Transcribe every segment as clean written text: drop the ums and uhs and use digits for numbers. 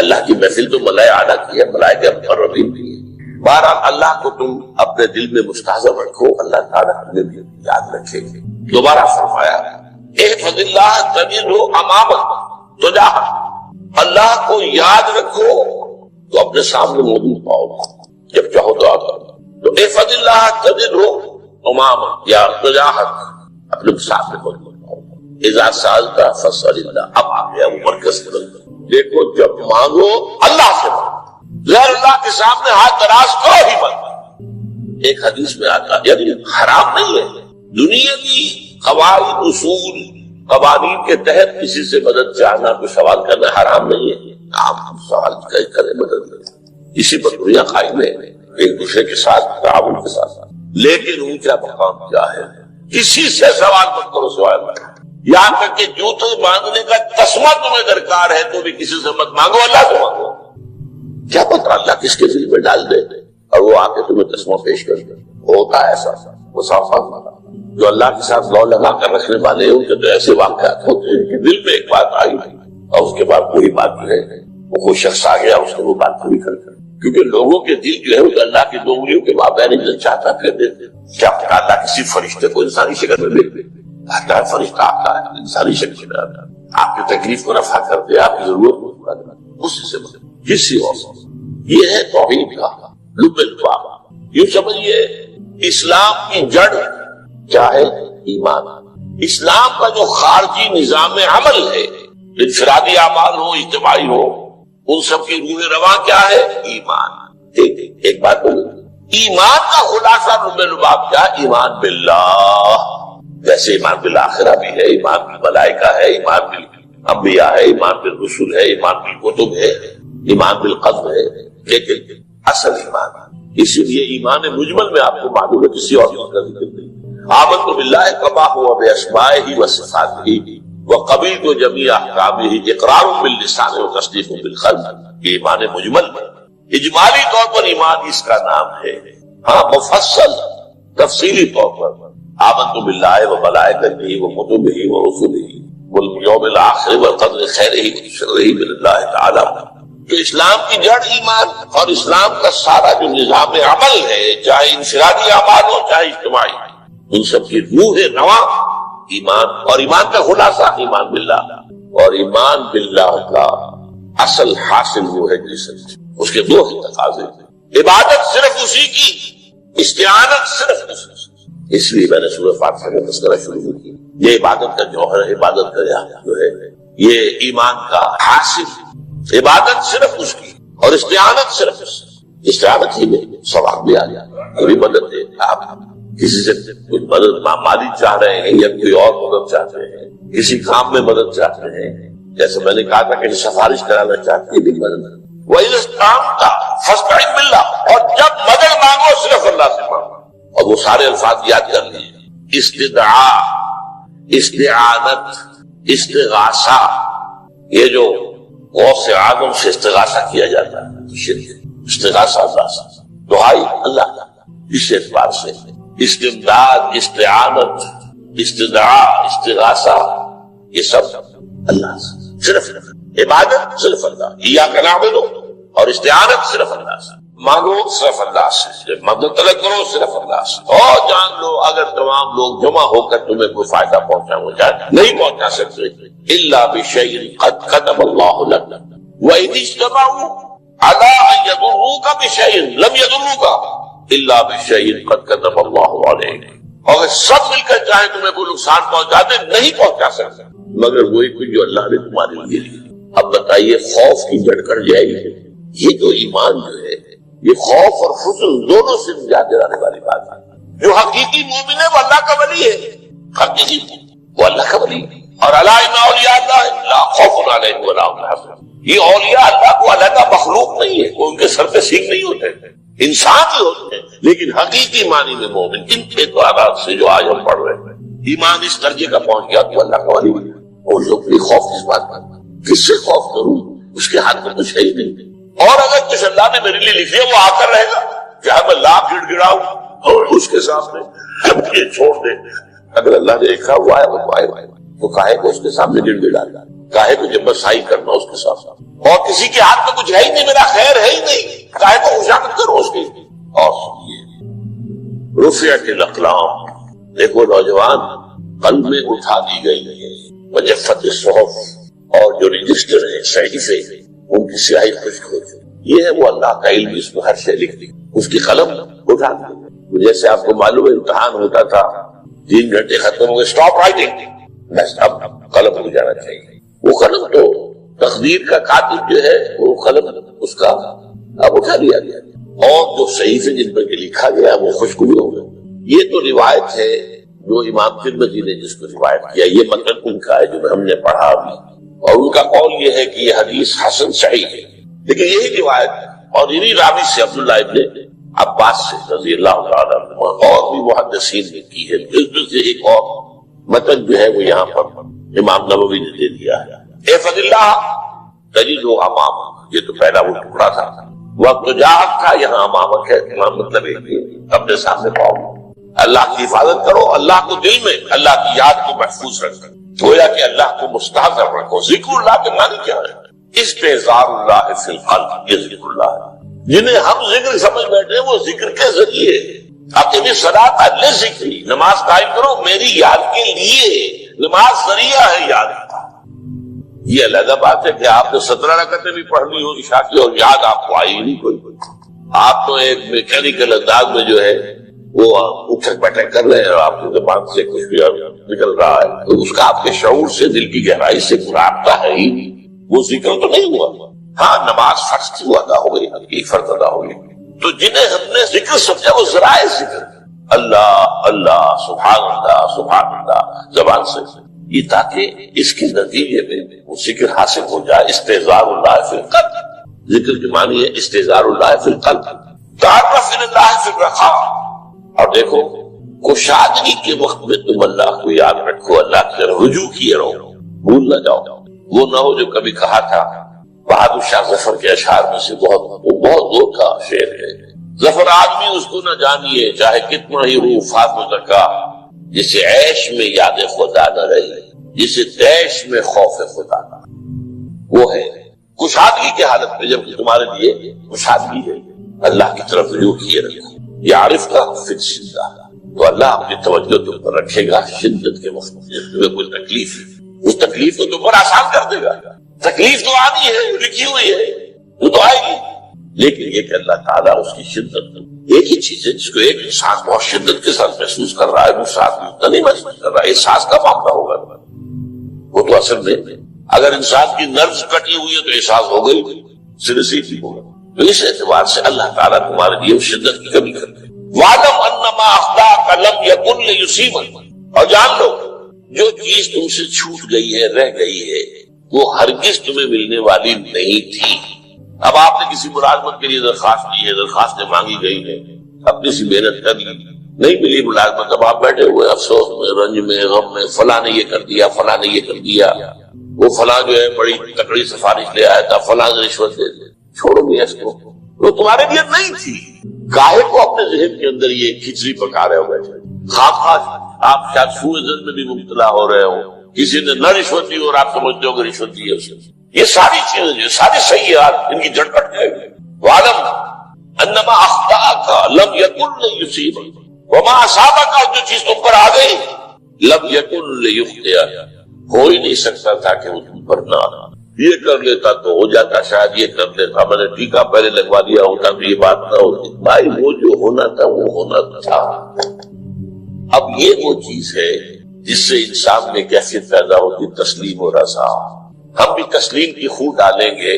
اللہ کی محفل تو ملائے اعلیٰ کی ہے، ملائکہ مقربین کی ہے۔ بہرحال اللہ کو تم اپنے دل میں مستحضر رکھو، اللہ تعالیٰ تمہیں بھی یاد رکھے گے۔ دوبارہ فرمایا احفظ اللہ تجدہ امامک تجاہک، اللہ کو یاد رکھو تو اپنے سامنے موجود پاؤ گے، جب چاہو دعا کرو تو احفظ اللہ تجدہ امامک یا تجاہک، اپنے سامنے موجود پاؤ گے۔ اذا سألت فاسأل اللہ، اب آ گیا وہ مرکز بدل کر، دیکھو جب مانگو اللہ سے مانگو، غیر اللہ کے سامنے ہاتھ دراز کرو ہی مت۔ ایک حدیث میں آتا ہے یعنی حرام نہیں ہے، دنیا کی قواعد اصول قوانین کے تحت کسی سے مدد چاہنا، کوئی سوال کرنا حرام نہیں ہے، آپ سوال کریں مدد کریں، اسی پر دنیا قائم ہے، ایک دوسرے کے ساتھ تعاون کے ساتھ، لیکن اونچا مقام کیا ہے؟ کسی سے سوال مت کرو سوائے اللہ، یہاں تک کہ جوتے مانگنے کا تسمہ تمہیں درکار ہے تو بھی کسی سے مت مانگو، اللہ سے مانگو۔ کیا پتہ اللہ کس کے دل میں ڈال دے اور وہ آ کے تمہیں تسمہ پیش کر دے۔ ہوتا ہے ایسا مسافر جو اللہ کے ساتھ لو لگا کر رکھنے والے ہیں، ان کے تو ایسے واقعات ہوتے ہیں کہ دل میں ایک بات آئی اور اس کے بعد کوئی بات جو ہے وہ کوئی شخص آ گیا اس نے وہ بات پوری کر دی، کیونکہ لوگوں کے دل جو ہے وہ اللہ کی دو انگلیوں کے مابین جو چاہتا پھر دیتے۔ کیا پتہ اللہ کسی فرشتے کو انسانی شکل میں دیکھ دے، آتا ہے فرشتہ آتا ہے انسانی شکل میں آتا ہے، آپ کی تکلیف کو رفع کر دے، آپ کی ضرورت کو پورا کرتا ہے، اسی سے مدد کسی اور سے۔ یہ ہے توحید کا لب الباب۔ یوں سمجھیے اسلام کی جڑ کیا ہے؟ ایمان۔ اسلام کا جو خارجی نظام عمل ہے، انفرادی اعمال ہو اجتماعی ہو، ان سب کی روح رواں کیا ہے؟ ایمان۔ ایک بات بولوں، ایمان کا خلاصہ لب الباب کیا؟ ایمان باللہ، جیسے ایمان بالآخرہ بھی ہے، ایمان بالملائکہ ہے، ایمان بالانبیاء ہے، ایمان بالرسل ہے، ایمان بالکتب ہے، ایمان بالقدر ہے، لیکن اصل ایمان اسی لیے ایمان مجمل میں آپ کو معلوم ہے کسی اور کا ذکر نہیں۔ آمنت باللہ کما ہوا باسمائہ وصفاتہ وقبلت جمیع احکامہ اقرار باللسان وتصدیق بالقلب، یہ ایمان مجمل ہے، اجمالی طور پر ایمان اس کا نام ہے۔ ہاں مفصل تفصیلی طور پر آمنت باللہ وملائکتہ وکتبہ ورسلہ والیوم الآخر والقدر خیرہ وشرہ من اللہ تعالی۔ کہ اسلام کی جڑ ایمان، اور اسلام کا سارا جو نظام عمل ہے، چاہے انفرادی اعمال ہو چاہے اجتماعی، ان سب کی روح رواں ایمان، اور ایمان کا خلاصہ ایمان باللہ، اور ایمان باللہ کا اصل حاصل وہ ہے جسے اس کے دو ہی تقاضے، عبادت صرف اسی کی، استعانت صرف اسی کی۔ اس لیے میں نے سورہ فاتحہ کا تذکرہ شروع کی، یہ عبادت کا جوہر ہے، عبادت کا جو ہے یہ ایمان کا حاصل، عبادت صرف اس کی اور استعانت صرف اس کی۔ استعانت ہی میں ثواب بھی آ جائے، کوئی مدد دے، آپ کسی سے کچھ مدد مالی چاہ رہے ہیں یا کوئی اور مدد چاہتے ہیں، کسی کام میں مدد چاہتے ہیں، جیسے میں نے کہا تھا کہ سفارش کرانا چاہتے ہیں بھی مدد، وَإِذَا اسْتَعَنْتَ فَاسْتَعِنْ بِاللَّهِ، اور جب مدد مانگو صرف اللہ سے مانگو، اور وہ سارے الفاظ یاد کر لیجیے، استدعاء، استعانت، استغاثہ، یہ جو غوث اعظم سے استغاثہ کیا جاتا ہے، شرک، استغاثہ اللہ سے، دعائی اللہ کا، اس اعتبار سے استمداد، استعانت، استدعاء، استغاثہ، یہ سب اللہ سے، صرف عبادت صرف اللہ، ایاک نعبد، اور استعانت صرف اللہ سے، مانگو صرف اللہ سے، مدد طلب کرو صرف اللہ سے، اور جان لو اگر تمام لوگ جمع ہو کر تمہیں کوئی فائدہ پہنچاؤ جائے نہیں پہنچا سکتے، الا بشیء قد كتب الله لك، وإذ اجتمعوا على أن يضروك بشيء لم يضروك إلا بشيء قد كتب الله عليك، اور سب مل کر چاہے تمہیں کوئی نقصان پہنچا دے نہیں پہنچا سکتے مگر وہی کچھ جو اللہ نے تمہارے لیے لکھی۔ اب بتائیے خوف کی جڑ کر جائے گی، یہ جو ایمان جو ہے یہ خوف اور حزن دونوں سے نجات دلانے والی بات ہے۔ جو حقیقی مومن ہے وہ اللہ کا ولی ہے، حقیقی وہ اللہ کا ولی ہے، اور الا ان اولیاء اللہ لا خوف علیہم ولا هم يحزنون، یہ اولیاء اللہ کو علیحدہ مخلوق نہیں ہے، وہ ان کے سر پہ سینگ نہیں ہوتے، انسان ہی ہوتے ہیں، لیکن حقیقی معنی میں مومن ان اعتبارات سے جو آج ہم پڑھ رہے ہیں، ایمان اس درجے کا پہنچ گیا تو اللہ کا ولی ہے۔ اور لوگ بھی خوف کس بات کا، کس سے خوف کروں، اس کے ہاتھ میں کچھ ہے ہی نہیں، اور اگر کچھ اللہ نے میرے لیے لکھی ہے وہ آ کر رہے گا، کیا میں لاکھ گڑ گڑاؤں اور اس کے سامنے یہ چھوڑ دے، اگر اللہ نے لکھا ہوا ہے وہ آئے تو کاہے کو اس کے سامنے گڑ گڑا کاہے کو جب مسائی کرنا اس کے ساتھ ساتھ، اور کسی کے ہاتھ میں کچھ ہے ہی نہیں، میرا خیر ہے ہی نہیں، کاہے کو خوشامد کرو اس کی۔ اور سنیے رفعت الاقلام، دیکھو نوجوان، قلم میں اٹھا دی گئی ہے وجفت الصحف، اور جو رجسٹر ہے صحیفے ان کی سیاہی خشک ہو چکی، یہ ہے وہ اللہ کا علم، اس میں ہر شے لکھ دی، اس کی قلم اٹھا دی۔ جیسے آپ کو معلوم ہے امتحان ہوتا تھا، 3 گھنٹے ختم ہو گئے، اسٹاپ رائٹنگ، بس اب قلم ہو جانا چاہیے۔ وہ قلم تو تقدیر کا کاتب جو ہے وہ قلم اس کا اب اٹھا لیا گیا، اور جو صحیفے جن پر لکھا گیا وہ خشک بھی ہو گئے۔ یہ تو روایت ہے جو امام ترمذی نے جس کو روایت کیا، یہ مطلب ان کا ہے جو ہم نے پڑھا ابھی، اور ان کا قول یہ ہے کہ یہ حدیث حسن صحیح ہے، لیکن یہی روایت اور انہی راوی سے عبداللہ ابن عباس سے رضی اللہ تعالیٰ عنہ اور بھی محدثین نے کی ہے۔ اس میں سے ایک اور مطلب جو ہے وہ یہاں پر امام نووی نے دے دیا ہے، احفظ اللہ تجدہ امامک، یہ تو پہلا وہ ٹکڑا تھا، وقت جاہک تھا، یہاں امامک ہے، امام مطلب ایک اپنے سامنے پاؤ، اللہ کی حفاظت کرو، اللہ کو دل میں، اللہ کی یاد کو محفوظ رکھو، گویا کہ اللہ کو مستحضر رکھو۔ ذکر اللہ کے معنی کیا ہے؟ استحضار اللہ فی القلب، یہ ذکر اللہ ہے۔ جنہیں ہم ذکر سمجھ بیٹھے وہ ذکر کے ذریعے اپنی صلاۃ اللہ ذکری، نماز قائم کرو میری یاد کے لیے، نماز ذریعہ ہے یاد کا۔ یہ علیحدہ بات ہے کہ آپ نے 17 رکعتیں بھی پڑھ لی ہو عشاء کی اور یاد آپ کو آئی نہیں کوئی، آپ تو ایک میکینیکل انداز میں جو ہے وہ اٹھک بیٹھک کر رہے ہیں اور آپ کے زبان سے کچھ بھی نکل رہا ہے، تو اس کا آپ کے شعور سے، دل کی گہرائی سے رابطہ ہے ہی، وہ ذکر تو نہیں ہوا۔ ہاں نماز فرض کی وہ ادا ہو گئی، حقیقی فرض ادا ہو گئی۔ تو جنہیں ہم نے ذکر سمجھا وہ ذرائع ذکر، اللہ اللہ سبحان اللہ سبحان اللہ زبان سے، یہ تاکہ اس کے نتیجے میں وہ ذکر حاصل ہو جائے۔ استحضار اللہ فی القلب، ذکر کی معنی ہے استحضار اللہ فی القلب، تعرف الی اللہ فی الرخاء، اور دیکھو کشادگی کے وقت میں تم اللہ کو یاد رکھو، اللہ کی طرف رجوع کیے رہو، بھول نہ جاؤ۔ وہ نہ ہو جو کبھی کہا تھا بہادر شاہ ظفر کے اشعار میں سے، بہت دور کا شعر ہے، ظفر آدمی اس کو نہ جانیے چاہے کتنا ہی روح فاطمہ کا، جسے عیش میں یاد خدا نہ رہی، جسے تیش میں خوف خدا نہ۔ وہ ہے کشادگی کی حالت میں، جب تمہارے لیے کشادگی ہے، اللہ کی طرف رجوع کیے رکھو، یعرف کا فی شدہ، تو اللہ اپنی توجہ تم پر رکھے گا شدت کے وقت میں، تمہیں کوئی تکلیف ہے اس تکلیف کو تم پر آسان کر دے گا۔ تکلیف تو آنی ہے، لکھی ہوئی ہے، وہ تو آئے گی، لیکن یہ کہ اللہ تعالیٰ اس کی شدت، ایک ہی چیز ہے جس کو ایک انسان بہت شدت کے ساتھ محسوس کر رہا ہے، دوسرا آدمی اتنا نہیں محسوس کر رہا ہے، احساس کا معاملہ ہوگا۔ وہ تو اصل میں اگر انسان کی نرز کٹی ہوئی ہے تو احساس ہو گئی، سرے سے ہی ہوگا۔ تو اس اعتبار سے اللہ تعالیٰ تمہارے لیے شدت کی کمی کرتے ہیں۔ وَاعْلَمْ أَنَّمَا أَخْطَأَكَ لَمْ يَكُنْ لِيُصِيبَكَ، اور جان لو جو چیز تم سے چھوٹ گئی ہے، رہ گئی ہے، وہ ہرگز تمہیں ملنے والی نہیں تھی۔ اب آپ نے کسی ملازمت کے لیے درخواست دی ہے، درخواستیں مانگی گئی ہیں، اپنی سی محنت کر لی، نہیں ملی ملازمت، اب آپ بیٹھے ہوئے افسوس میں، رنج میں، غم میں، فلاں نے یہ کر دیا، فلاں نے یہ کر دیا، وہ فلاں جو ہے بڑی تکڑی سفارش لے آیا تھا، فلاں نے رشوت دے دی، چھوڑو گے اس کو، وہ تمہارے لیے نہیں تھی۔ کاہے کو اپنے ذہن کے اندر یہ کھچڑی پکا رہے ہو بیٹھے، خواہ آپ شاید سوء ظن میں بھی مبتلا ہو رہے ہو، کسی نے نہ رشوت دی اور آپ سمجھتے ہو کہ رشوت دی ہے اسے، یہ ساری چیزیں جو ساری سیئات ان کی جڑ کٹ جائے گی۔ وَعْلَمْ أَنَّمَا أَخْطَأَكَ لَمْ يَكُنْ لِيُصِيبَكَ وَمَا أَصَابَكَ، جو چیز تم پر آ گئی لَمْ يَكُنْ لِيُخْطِئَكَ، ہو ہی نہیں سکتا تھا کہ وہ تم پر نہ آنا، یہ کر لیتا تو ہو جاتا، شاید یہ کر لیتا، میں نے ٹیکا پہلے لگوا دیا ہوتا تو یہ بات نہ ہوتی۔ بھائی وہ جو ہونا تھا وہ ہونا تھا۔ اب یہ وہ چیز ہے جس سے انسان میں کیفیت پیدا ہوتی، تسلیم و رضا۔ ہم بھی تسلیم کی خو ڈالیں گے،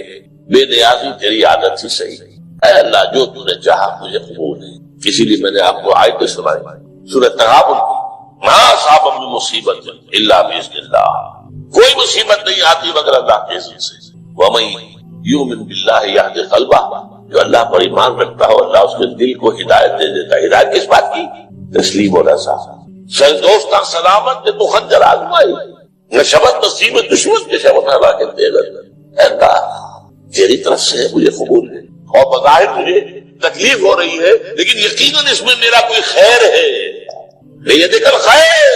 بے نیازی تیری عادت ہی صحیح، اے اللہ جو تو نے چاہا مجھے قبول ہے۔ اسی لیے میں نے آپ کو آیت سنائی سورۃ تغابن، ما اصاب من مصیبت الا باذن اللہ، کوئی مصیبت نہیں آتی مگر اللہ کے اذن سے۔ وَمَن یؤمن باللہ یہد قلبہ، جو اللہ پر ایمان رکھتا ہو اللہ اس کے دل کو ہدایت دے دیتا ہے۔ ہدایت کس بات کی؟ تسلیم و رضا۔ سر دوستاں سلامت نے تو خنجر آزمائی، نہ شبت نصیب دشمن کے شبت ہلا کے دے گا۔ اے اللہ تیری طرف سے مجھے قبول ہے، اور بظاہر مجھے تکلیف ہو رہی ہے لیکن یقیناً اس میں میرا کوئی خیر ہے۔ لیدک الخیر،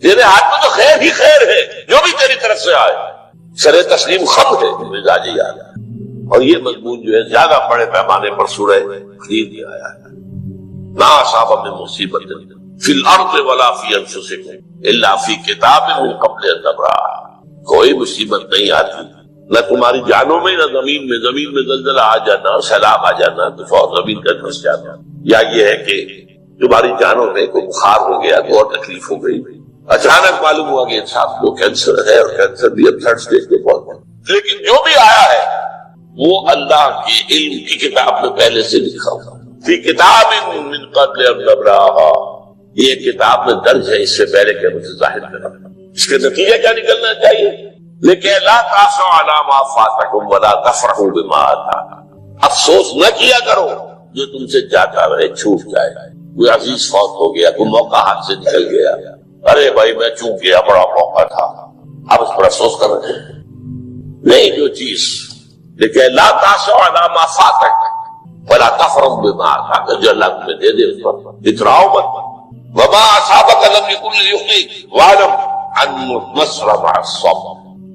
تیرے ہاتھ میں تو خیر ہی خیر ہے، جو بھی تیری طرف سے آئے سر تسلیم خم ہے مزاج یار. اور یہ مضمون جو ہے زیادہ بڑے پیمانے پر سورہ حدید میں آیا ہے. ما اصاب من مصیبت فی الارض ولا فی انفسکم الا فی کتاب من قبل ان نبرأہا. کوئی مصیبت نہیں آتی نہ تمہاری جانوں میں نہ زمین میں زلزلہ آ جانا، سیلاب آ جانا، طوفان زمین کا دھس جانا، یا یہ ہے کہ تمہاری جانوں میں کوئی بخار ہو گیا، کوئی اور تکلیف ہو گئی، اچانک معلوم ہوا کہ انسان کو کینسر ہے اور کینسر بھی اب تھرڈ اسٹیج پہ پہنچ گیا. لیکن جو بھی آیا ہے وہ اللہ کے علم کی کتاب میں پہلے سے لکھا ہوا، فی کتاب من قبل ان نبرأہا. یہ کتاب میں درج ہے اس سے پہلے کہ مجھے ظاہر کرنا. اس کے نتیجہ کیا نکلنا چاہیے؟ لیکن لا تاسوا علی ما فاتکم ولا تفرحوا بما آتاکم. افسوس نہ کیا کرو جو تم سے جاتا رہے، چھوٹ جائے. کوئی عزیز فوت ہو گیا، کوئی موقع ہاتھ سے نکل گیا، ارے بھائی میں چوک گیا، بڑا موقع تھا، اب اس پر افسوس کر رہے ہیں. نہیں، جو چیز لیکن لا تاسوا علی ما فاتکم ولا تفرحوا بما آتاکم، جو اللہ تمہیں دے دے اس پر اتراؤ مت. وما اصابک لم یکن لیخطئک واعلم ان النصر مع الصبر.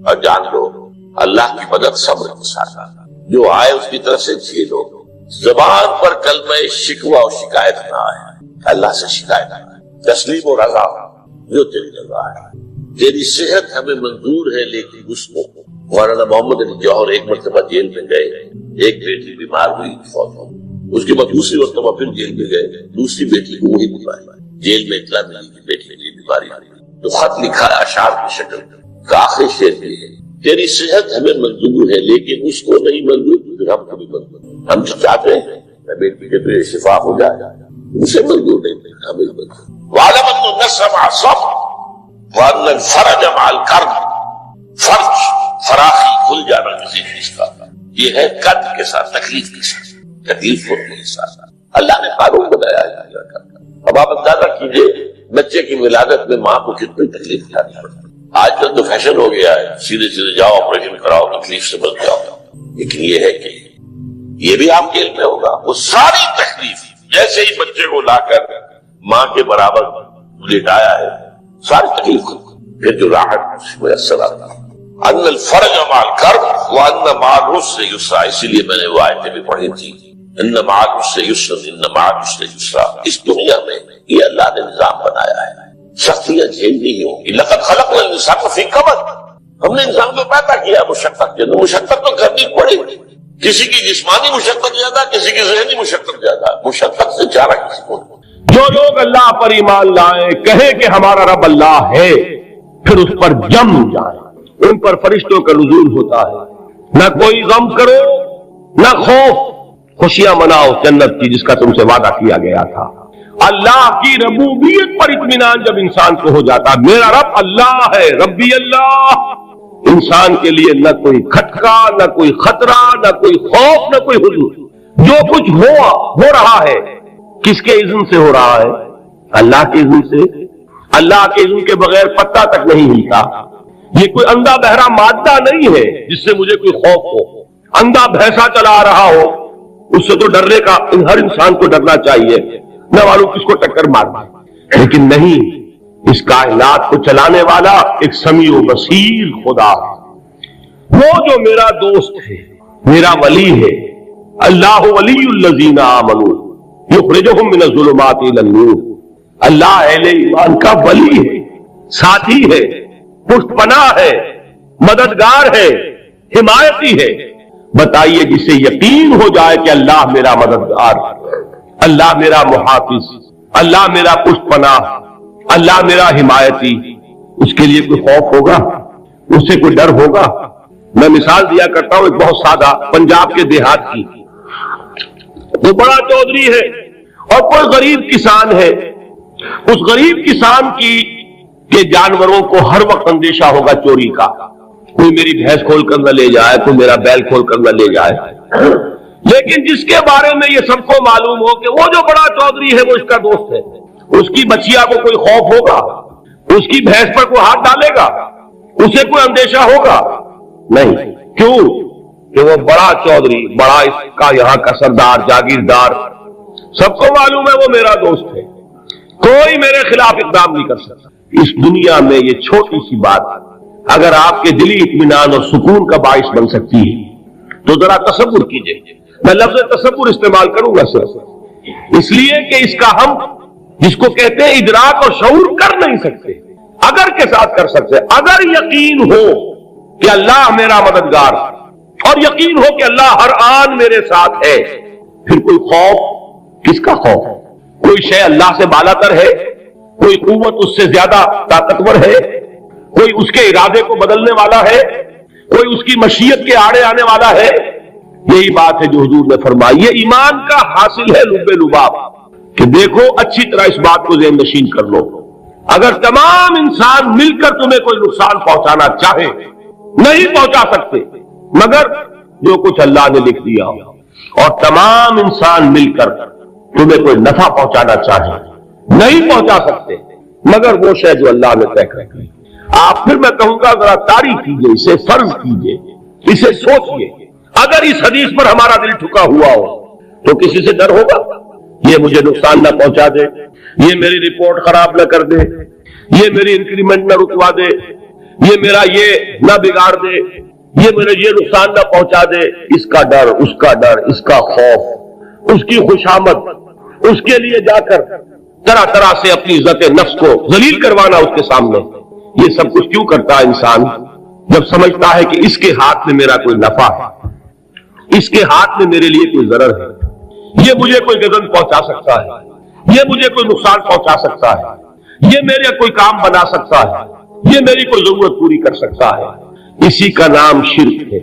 اور جان لو اللہ کی مدد صبر کے ساتھ، جو آئے اس کی طرف سے جھیلو. زبان پر کلمہ شکوہ اور شکایت نہ آئے، اللہ سے شکایت نہ آئے، تسلیم و رضا جو تیری رضا ہے. تیری صحت ہمیں منظور ہے لیکن اس کو. مولانا محمد علی جوہر ایک مرتبہ جیل میں گئے، ایک بیٹی بیمار ہوئی، فوت ہو. اس کے بعد دوسری مرتبہ پھر جیل میں گئے، دوسری بیٹی کو وہی بیماری. جیل میں اطلاع ملی کہ بیٹی میں یہ بیماری آئی تو خط لکھا اشعار کی شکل کا آخری شعر بھی ہے، تیری صحت ہمیں منظور ہے لیکن اس کو نہیں منظور، پھر ہم کو بھی منظور. ہم تو چاہتے ہیں بیٹی کے پھر شفا ہو جائے، اسے منظور نہیں، ہمیں منظور. وَعَلَمَ أَنَّ النَّصْرَ مَعَ الصَّبْرِ وَأَنَّ الْفَرَجَ مَعَ الْكَرْبِ. فرج، فراخی، کھل جانا کسی چیز کا، یہ ہے قد کے ساتھ، تکلیف کے ساتھ، تکلیف ہوتی ہے ساتھ. اللہ نے قانون بنایا ہے. اب آپ اندازہ کیجئے بچے کی ولادت میں ماں کو کتنی تکلیف اٹھانی پڑتی ہے. آج کل تو فیشن ہو گیا ہے، سیدھے سیدھے جاؤ آپریشن کراؤ، تکلیف سے بچ جاؤ. لیکن یہ ہے کہ یہ بھی آپ کے علم میں ہوگا، وہ ساری تکلیف جیسے ہی بچے کو لا کر ماں کے برابر لٹایا ہے، ساری تکلیف پھر جو راحت میسر آتا ہے. ان الفرج مع الکرب وان مع العسر یسرا. اسی لیے میں نے وہ آیتیں بھی پڑھی تھی، ان مع العسر یسرا، ان مع العسر یسرا. اس دنیا میں یہ اللہ نے نظام بنایا ہے، سختیاں جھیلنی ہی ہوں گی. لقد خلقنا الانسان فی کبد. ہم نے انسان کو پیدا کیا مشقت کے اندر، مشقت تو کرنی پڑے گی. کسی کی جسمانی مشقت زیادہ، کسی کی ذہنی مشقت زیادہ، مشقت سے چارہ کسی کو. جو لوگ اللہ پر ایمان لائیں، کہیں کہ ہمارا رب اللہ ہے، پھر اس پر جم جائیں. ان پر فرشتوں کا نزول ہوتا ہے. نہ کوئی غم کرو نہ خوف، خوشیاں مناؤ جنت کی جس کا تم سے وعدہ کیا گیا تھا. اللہ کی ربوبیت پر اطمینان جب انسان کو ہو جاتا، میرا رب اللہ ہے، ربی اللہ، انسان کے لیے نہ کوئی کھٹکا، نہ کوئی خطرہ، نہ کوئی خوف، نہ کوئی حزن. جو کچھ ہو رہا ہے کس کے اذن سے ہو رہا ہے؟ اللہ کے اذن سے. اللہ کے اذن کے بغیر پتہ تک نہیں ہلتا. یہ کوئی اندھا بہرا مادہ نہیں ہے جس سے مجھے کوئی خوف ہو. اندھا بھینسا چلا رہا ہو اس سے تو ڈرنے کا ہر انسان کو ڈرنا چاہیے، نہ معلوم کس کو ٹکر مارنا. لیکن نہیں، اس کائنات کو چلانے والا ایک سمیع و بصیر خدا ہے، وہ جو میرا دوست ہے، میرا ولی ہے. اللہ ولی الذین آمنوا یخرجہم من الظلمات الی النور. اللہ اہل ایمان کا ولی ہے، ساتھی ہے، پشت پناہ ہے، مددگار ہے، حمایتی ہے. بتائیے جسے یقین ہو جائے کہ اللہ میرا مددگار، اللہ میرا محافظ، اللہ میرا پشت پناہ، اللہ میرا حمایتی، اس کے لیے کوئی خوف ہوگا؟ اس سے کوئی ڈر ہوگا؟ میں مثال دیا کرتا ہوں ایک بہت سادہ، پنجاب کے دیہات کی. وہ بڑا چودھری ہے اور کوئی غریب کسان ہے. اس غریب کسان کے جانوروں کو ہر وقت اندیشہ ہوگا چوری کا. کوئی میری بھینس کھول کر نہ لے جائے، کوئی میرا بیل کھول کر نہ لے جائے. لیکن جس کے بارے میں یہ سب کو معلوم ہو کہ وہ جو بڑا چودھری ہے وہ اس کا دوست ہے، اس کی بچیا کو کوئی خوف ہوگا؟ اس کی بھینس پر کوئی ہاتھ ڈالے گا؟ اسے کوئی اندیشہ ہوگا؟ نہیں. کیوں؟ کہ وہ بڑا چودھری، بڑا اس کا یہاں کا سردار، جاگیردار، سب کو معلوم ہے وہ میرا دوست ہے، کوئی میرے خلاف اقدام نہیں کر سکتا. اس دنیا میں یہ چھوٹی سی بات اگر آپ کے دلی اطمینان اور سکون کا باعث بن سکتی ہے تو ذرا تصور کیجئے. میں لفظ تصور استعمال کروں گا صرف اس لیے کہ اس کا ہم جس کو کہتے ہیں ادراک اور شعور کر نہیں سکتے، اگر کے ساتھ کر سکتے. اگر یقین ہو کہ اللہ میرا مددگار اور یقین ہو کہ اللہ ہر آن میرے ساتھ ہے، پھر کوئی خوف کس کا خوف؟ کوئی شے اللہ سے بالا تر ہے؟ کوئی قوت اس سے زیادہ طاقتور ہے؟ کوئی اس کے ارادے کو بدلنے والا ہے؟ کوئی اس کی مشیت کے آڑے آنے والا ہے؟ یہی بات ہے جو حضور نے فرمائی. یہ ایمان کا حاصل ہے لب لباب کہ دیکھو اچھی طرح اس بات کو ذہن نشین کر لو. اگر تمام انسان مل کر تمہیں کوئی نقصان پہنچانا چاہے نہیں پہنچا سکتے مگر جو کچھ اللہ نے لکھ دیا ہو، اور تمام انسان مل کر تمہیں کوئی نفع پہنچانا چاہے نہیں پہنچا سکتے مگر وہ شے جو اللہ نے طے کر دی. آپ پھر میں کہوں گا ذرا تعریف کیجئے، اسے فرض کیجئے، اسے سوچئے. اگر اس حدیث پر ہمارا دل ٹھکا ہوا ہو تو کسی سے ڈر ہوگا؟ یہ مجھے نقصان نہ پہنچا دے، یہ میری رپورٹ خراب نہ کر دے، یہ میری انکریمنٹ نہ رکوا دے، یہ میرا یہ نہ بگاڑ دے، یہ میرے یہ نقصان نہ پہنچا دے. اس کا ڈر، اس کا ڈر، اس کا خوف، اس کی خوشامد، اس کے لیے جا کر طرح طرح سے اپنی عزت نفس کو ذلیل کروانا اس کے سامنے. یہ سب کچھ کیوں کرتا ہے انسان؟ جب سمجھتا ہے کہ اس کے ہاتھ میں میرا کوئی نفع ہے، اس کے ہاتھ میں میرے لیے کوئی ضرر ہے، یہ مجھے کوئی غضب پہنچا سکتا ہے، یہ مجھے کوئی نقصان پہنچا سکتا ہے، یہ میرے کوئی کام بنا سکتا ہے، یہ میری کوئی ضرورت پوری کر سکتا ہے. اسی کا نام شرک ہے.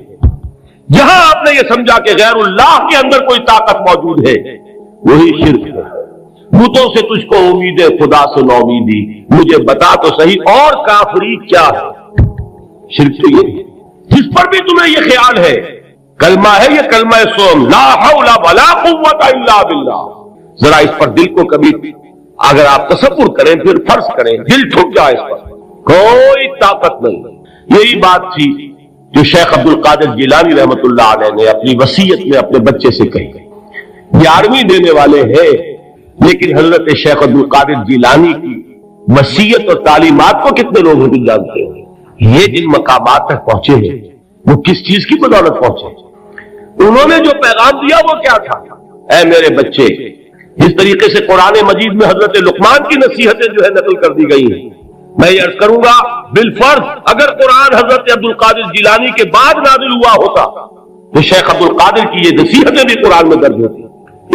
جہاں آپ نے یہ سمجھا کہ غیر اللہ کے اندر کوئی طاقت موجود ہے وہی شرک ہے. بتوں سے تجھ کو امید ہے، خدا سے نو امیدی، مجھے بتا تو صحیح اور کافری کیا ہے. شرک تو یہ جس پر بھی تمہیں یہ خیال ہے کلمہ ہے، یہ کلمہ سوم لا حول ولا قوت الا باللہ. ذرا اس پر دل کو کبھی اگر آپ تصور کریں پھر فرض کریں دل ٹھک جائے، اس پر کوئی طاقت نہیں. یہی بات تھی جو شیخ عبد القادر جیلانی رحمت اللہ علیہ نے اپنی وصیت میں اپنے بچے سے کہی. 11ویں دینے والے ہیں لیکن حضرت شیخ عبد القادر جیلانی کی وصیت اور تعلیمات کو کتنے لوگ نہیں جانتے ہیں؟ یہ جن مقامات تک پہنچے ہیں وہ کس چیز کی بدولت پہنچے؟ انہوں نے جو پیغام دیا وہ کیا تھا؟ اے میرے بچے، جس طریقے سے قرآن مجید میں حضرت لقمان کی نصیحتیں جو ہے نقل کر دی گئی ہیں، میں یہ عرض کروں گا بالفرض اگر قرآن حضرت عبد القادر جیلانی کے بعد نازل ہوا ہوتا تو شیخ عبد القادر کی یہ نصیحتیں بھی قرآن میں درج ہوتی.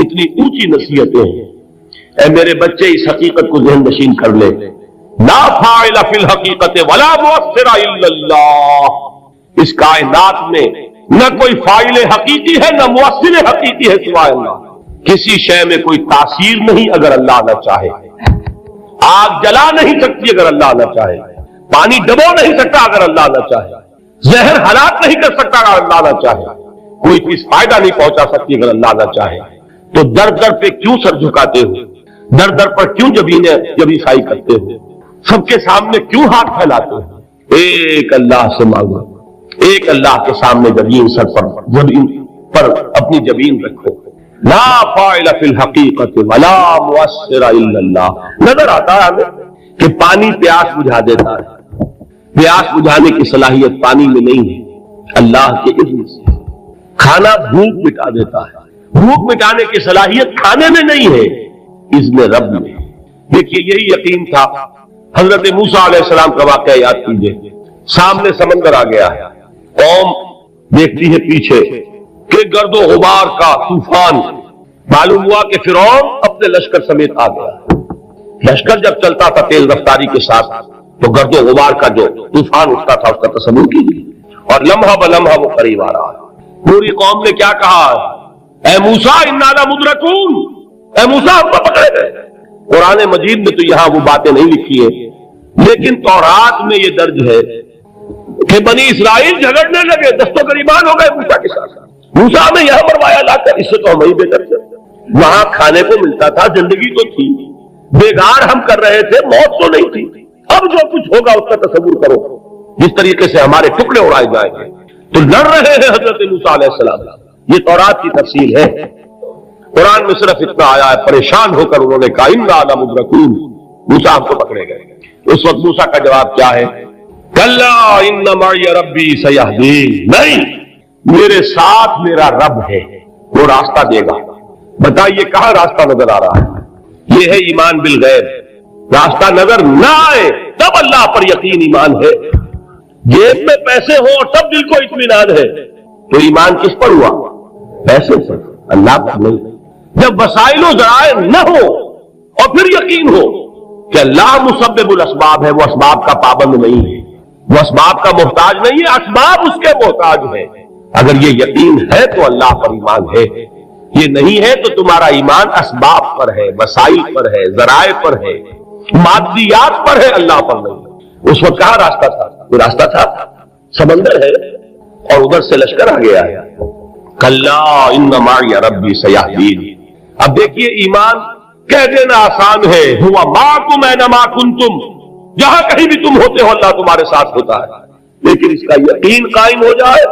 اتنی اونچی نصیحتیں ہیں. اے میرے بچے اس حقیقت کو ذہن نشین کر لے، لا فاعل فی الحقیقت ولا مؤثر الا اللہ. اس کائنات میں نہ کوئی فاعل حقیقی ہے نہ مؤثر حقیقی ہے سوائے اللہ. کسی شے میں کوئی تاثیر نہیں اگر اللہ نہ چاہے. آگ جلا نہیں سکتی اگر اللہ نہ چاہے، پانی ڈبو نہیں سکتا اگر اللہ نہ چاہے، زہر ہلاک نہیں کر سکتا اگر اللہ نہ چاہے، کوئی چیز فائدہ نہیں پہنچا سکتی اگر اللہ نہ چاہے. تو در در پہ کیوں سر جھکاتے ہو؟ در در پر کیوں جبیں خائی کرتے ہو؟ سب کے سامنے کیوں ہاتھ پھیلاتے ہو؟ ایک اللہ سے مانگو، ایک اللہ کے سامنے جبین سر پر اپنی جبین رکھو. لا فاعل فی الحقیقت ولا مؤثر الا اللہ. نظر آتا ہے ہمیں کہ پانی پیاس بجھا دیتا ہے، پیاس بجھانے کی صلاحیت پانی میں نہیں ہے، اللہ کے اذن سے. کھانا بھوک مٹا دیتا ہے، بھوک مٹانے کی صلاحیت کھانے میں نہیں ہے، اذن رب میں. دیکھیے یہی یقین تھا. حضرت موسیٰ علیہ السلام کا واقعہ یاد کیجئے. سامنے سمندر آ گیا ہے، قوم دیکھتی ہے پیچھے کہ گرد و غبار کا طوفان. معلوم ہوا کہ فرعون اپنے لشکر سمیت آ گیا. لشکر جب چلتا تھا تیز رفتاری کے ساتھ تو گرد و غبار کا جو طوفان اٹھتا تھا اس کا تصور کیجیے. اور لمحہ بلمحہ وہ قریب آ رہا ہے. پوری قوم نے کیا کہا؟ اے موسیٰ انا لمدرکون، اے موسیٰ ہم کو پکڑے گئے. قرآن مجید میں تو یہاں وہ باتیں نہیں لکھی ہیں لیکن تورات میں یہ درج ہے کہ بنی اسرائیل جھگڑنے لگے، دست و گریبان ہو گئے موسیٰ کے ساتھ. موسیٰ نے یہاں مروایا لا کر، اس سے تو ہم ہی بہتر تھے. وہاں کھانے کو ملتا تھا، زندگی تو تھی، بیگار ہم کر رہے تھے، موت تو نہیں تھی. اب جو کچھ ہوگا اس کا تصور کرو، جس طریقے سے ہمارے ٹکڑے اڑائے جائیں گے. تو لڑ رہے ہیں حضرت موسیٰ علیہ السلام. یہ تورات کی تفصیل ہے. قرآن میں صرف اتنا آیا ہے، پریشان ہو کر انہوں نے کہا انا لمدرکون، موسیٰ ہم کو پکڑے گئے. اس وقت موسیٰ کا جواب کیا ہے؟ کلا ان معی ربی سیہدین، نہیں، میرے ساتھ میرا رب ہے، وہ راستہ دے گا۔ بتائیے کہاں راستہ نظر آ رہا ہے؟ یہ ہے ایمان بالغیب۔ راستہ نظر نہ آئے تب اللہ پر یقین ایمان ہے۔ جیب میں پیسے ہو تب دل کو اطمینان ہے، تو ایمان کس پر ہوا؟ پیسے پر، اللہ پر نہیں۔ جب وسائل و ذرائع نہ ہو اور پھر یقین ہو کہ اللہ مسبب الاسباب ہے، وہ اسباب کا پابند نہیں ہے، وہ اسباب کا محتاج نہیں ہے، اسباب اس کے محتاج ہیں۔ اگر یہ یقین ہے تو اللہ پر ایمان ہے، یہ نہیں ہے تو تمہارا ایمان اسباب پر ہے، وسائل پر ہے، ذرائع پر ہے، مادیات پر ہے، اللہ پر نہیں۔ اس وقت کہاں راستہ تھا؟ کوئی راستہ تھا؟ سمندر ہے اور ادھر سے لشکر آ گیا ہے۔ کلا ان معی ربی سیہدین۔ اب دیکھیے ایمان کہہ دینا آسان ہے، ہوا معکم اینما کنتم، جہاں کہیں بھی تم ہوتے ہو اللہ تمہارے ساتھ ہوتا ہے، لیکن اس کا یقین قائم ہو جائے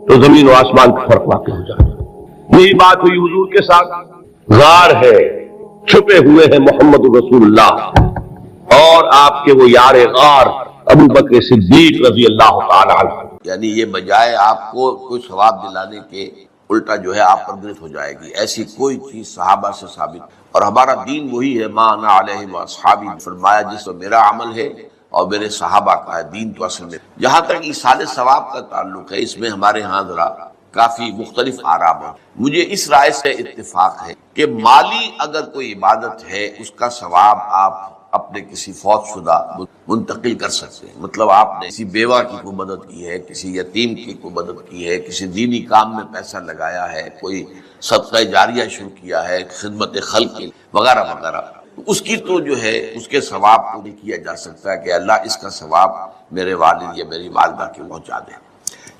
تو زمین و آسمان کا فرق واقع ہو جائے۔ یہی بات ہوئی حضور کے ساتھ۔ غار ہے، چھپے ہوئے ہیں محمد رسول اللہ اور آپ کے وہ یار غار ابو بکر صدیق رضی اللہ تعالی عنہ۔ یعنی یہ بجائے آپ کو کوئی ثواب دلانے کے الٹا جو ہے آپ پر گرفت ہو جائے گی، ایسی کوئی چیز صحابہ سے ثابت۔ اور ہمارا دین وہی ہے، ما انا علیہ واصحابی، فرمایا جس میں میرا عمل ہے اور میرے صحابہ کا ہے۔ دین تو اصل میں جہاں تک ایصال ثواب کا تعلق ہے، اس میں ہمارے ہاں ذرا کافی مختلف آراء ہیں۔ مجھے اس رائے سے اتفاق ہے کہ مالی اگر کوئی عبادت ہے اس کا ثواب آپ اپنے کسی فوت شدہ منتقل کر سکتے ہیں۔ مطلب آپ نے کسی بیوہ کی کوئی مدد کی ہے، کسی یتیم کی کوئی مدد کی ہے، کسی دینی کام میں پیسہ لگایا ہے، کوئی صدقہ جاریہ شروع کیا ہے، خدمت خلق وغیرہ وغیرہ، اس کی تو جو ہے اس کے ثواب کو بھی کیا جا سکتا ہے کہ اللہ اس کا ثواب میرے والد یا میری والدہ کے پہنچا دے۔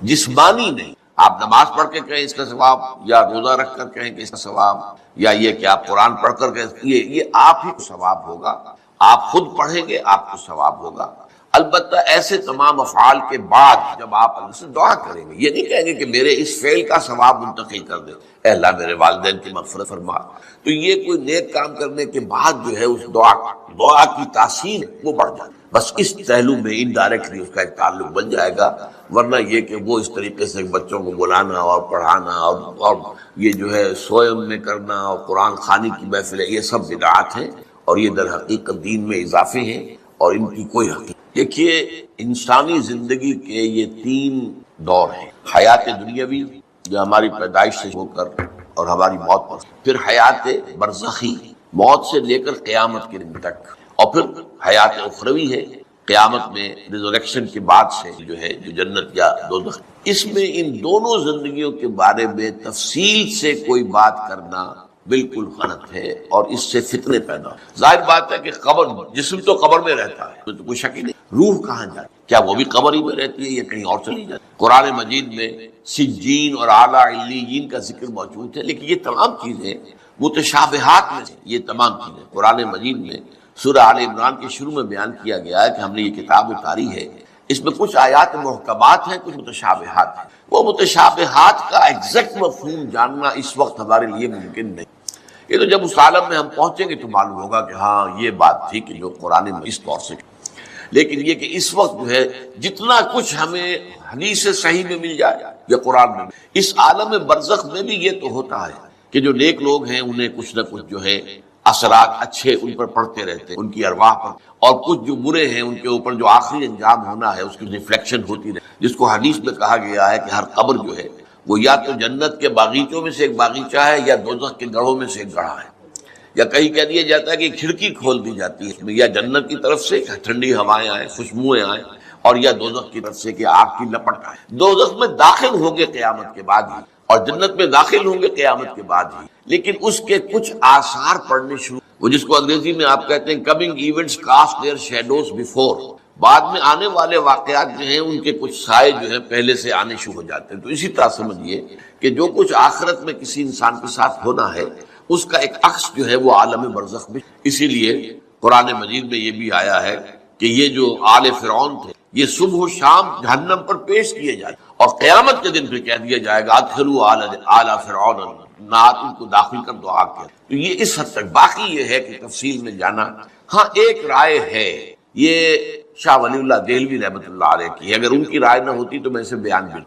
جسمانی نہیں، آپ نماز پڑھ کے کہیں اس کا ثواب، یا روزہ رکھ کر کہیں کہ اس کا ثواب، یا یہ کہ آپ قرآن پڑھ کر کہیں یہ آپ ہی کو ثواب ہوگا، آپ خود پڑھیں گے آپ کو ثواب ہوگا۔ البتہ ایسے تمام افعال کے بعد جب آپ اللہ سے دعا کریں گے، یہ نہیں کہیں گے کہ میرے اس فعل کا ثواب منتقل کر دے، اے اللہ میرے والدین کی مغفرت فرما، تو یہ کوئی نیک کام کرنے کے بعد جو ہے اس دعا کی تاثیر وہ بڑھ جائے، بس اس پہلو میں انڈائریکٹلی اس کا ایک تعلق بن جائے گا۔ ورنہ یہ کہ وہ اس طریقے سے بچوں کو بلانا اور پڑھانا اور یہ جو ہے سوئم میں کرنا اور قرآن خوانی کی محفل ہے، یہ سب بدعات ہیں اور یہ در حقیقت دین میں اضافے ہیں اور ان کی کوئی حقیقت۔ دیکھیے انسانی زندگی کے یہ تین دور ہیں، حیات دنیاوی جو ہماری پیدائش سے ہو کر اور ہماری موت پر، پھر حیات برزخی موت سے لے کر قیامت کے دن تک، اور پھر حیات اخروی ہے قیامت میں ریزریکشن کے بعد سے جو ہے جو جنت یا دوزخ۔ اس میں ان دونوں زندگیوں کے بارے میں تفصیل سے کوئی بات کرنا بالکل غلط ہے اور اس سے فتنے پیدا ہو۔ ظاہر بات ہے کہ قبر، جسم تو قبر میں رہتا ہے تو کوئی شک ہی نہیں، روح کہاں جاتی؟ کیا وہ بھی قبر ہی میں رہتی ہے یا کہیں اور چلی جاتی؟ قرآن مجید میں سجین اور اعلیٰ علیین کا ذکر موجود ہے، لیکن یہ تمام چیزیں متشابہات میں ہیں۔ یہ تمام چیزیں قرآن مجید میں سورہ آل عمران کے شروع میں بیان کیا گیا ہے کہ ہم نے یہ کتاب اتاری ہے، اس میں کچھ آیات محکمات ہیں، کچھ متشابہات ہیں۔ وہ متشابہات کا ایگزیکٹ مفہوم جاننا اس وقت ہمارے لیے ممکن نہیں، یہ تو جب اس عالم میں ہم پہنچیں گے تو معلوم ہوگا کہ ہاں یہ بات تھی کہ جو قرآن میں اس طور سے۔ لیکن یہ کہ اس وقت جو ہے جتنا کچھ ہمیں حدیث صحیح میں مل جائے یا قرآن میں، اس عالم برزخ میں بھی یہ تو ہوتا ہے کہ جو نیک لوگ ہیں انہیں کچھ نہ کچھ جو ہے اثرات اچھے ان پر پڑتے رہتے ہیں، ان کی ارواح پر، اور کچھ جو برے ہیں ان کے اوپر جو آخری انجام ہونا ہے اس کی ریفلیکشن ہوتی رہے، جس کو حدیث میں کہا گیا ہے کہ ہر قبر جو ہے وہ یا تو جنت کے باغیچوں میں سے ایک باغیچہ ہے یا دوزخ کے گڑھوں میں سے ایک گڑھا ہے، یا کہیں کہہ دیا جاتا ہے کہ کھڑکی کھول دی جاتی ہے اس میں، یا جنت کی طرف سے ٹھنڈی ہوائیں آئیں، خوشبوئیں آئیں، اور یا دوزخ کی طرف سے کہ آگ کی لپٹ آئے۔ دوزخ میں داخل ہوں گے قیامت کے بعد ہی اور جنت میں داخل ہوں گے قیامت کے بعد ہی، لیکن اس کے کچھ آثار پڑنے شروع، وہ جس کو انگریزی میں آپ کہتے ہیں coming events cast their shadows before, بعد میں آنے والے واقعات جو ہیں ان کے کچھ سائے جو ہیں پہلے سے آنے شروع ہو جاتے ہیں۔ تو اسی طرح سمجھیے کہ جو کچھ آخرت میں کسی انسان کے ساتھ ہونا ہے اس کا ایک عکس جو ہے وہ عالم برزخ میں، اسی لیے قرآن مجید میں یہ بھی آیا ہے کہ یہ جو آل فرعون تھے یہ صبح و شام جہنم پر پیش کیے جائے اور قیامت کے دن پہ کہہ دیا جائے گا ادخلوا آل فرعون النار، ان کو داخل کر دو آگ کے۔ تو یہ اس حد تک، باقی یہ ہے کہ تفصیل میں جانا، ہاں ایک رائے ہے یہ شاہ ولی اللہ دہلوی رحمۃ اللہ علیہ کی، اگر ان کی رائے نہ ہوتی تو میں اسے بیان بھی،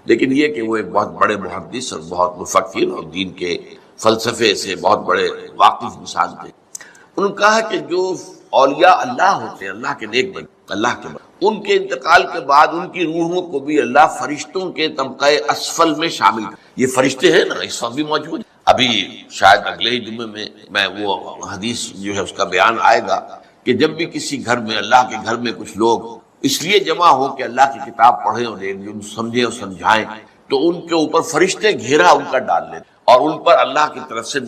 لیکن یہ کہ وہ ایک بہت بڑے محدث اور بہت مفکر اور دین کے فلسفے سے بہت بڑے واقف انسان تھے. انہوں نے کہا کہ جو اولیاء اللہ ہوتے ہیں، اللہ کے نیک بندے، اللہ کے بندے، ان کے انتقال کے بعد ان کی روحوں کو بھی اللہ فرشتوں کے طبقہ اسفل میں شامل کر. یہ فرشتے ہیں نا، اس وقت بھی موجود. ابھی شاید اگلے ہی جمعے میں وہ حدیث جو ہے اس کا بیان آئے گا کہ جب بھی کسی گھر میں، اللہ کے گھر میں کچھ لوگ اس لیے جمع ہو کہ اللہ کی کتاب پڑھیں اور سمجھیں اور سمجھائیں، تو ان کے اوپر فرشتے گھیرا ان کا ڈال لیتے اور ان پر اللہ کی طرف سے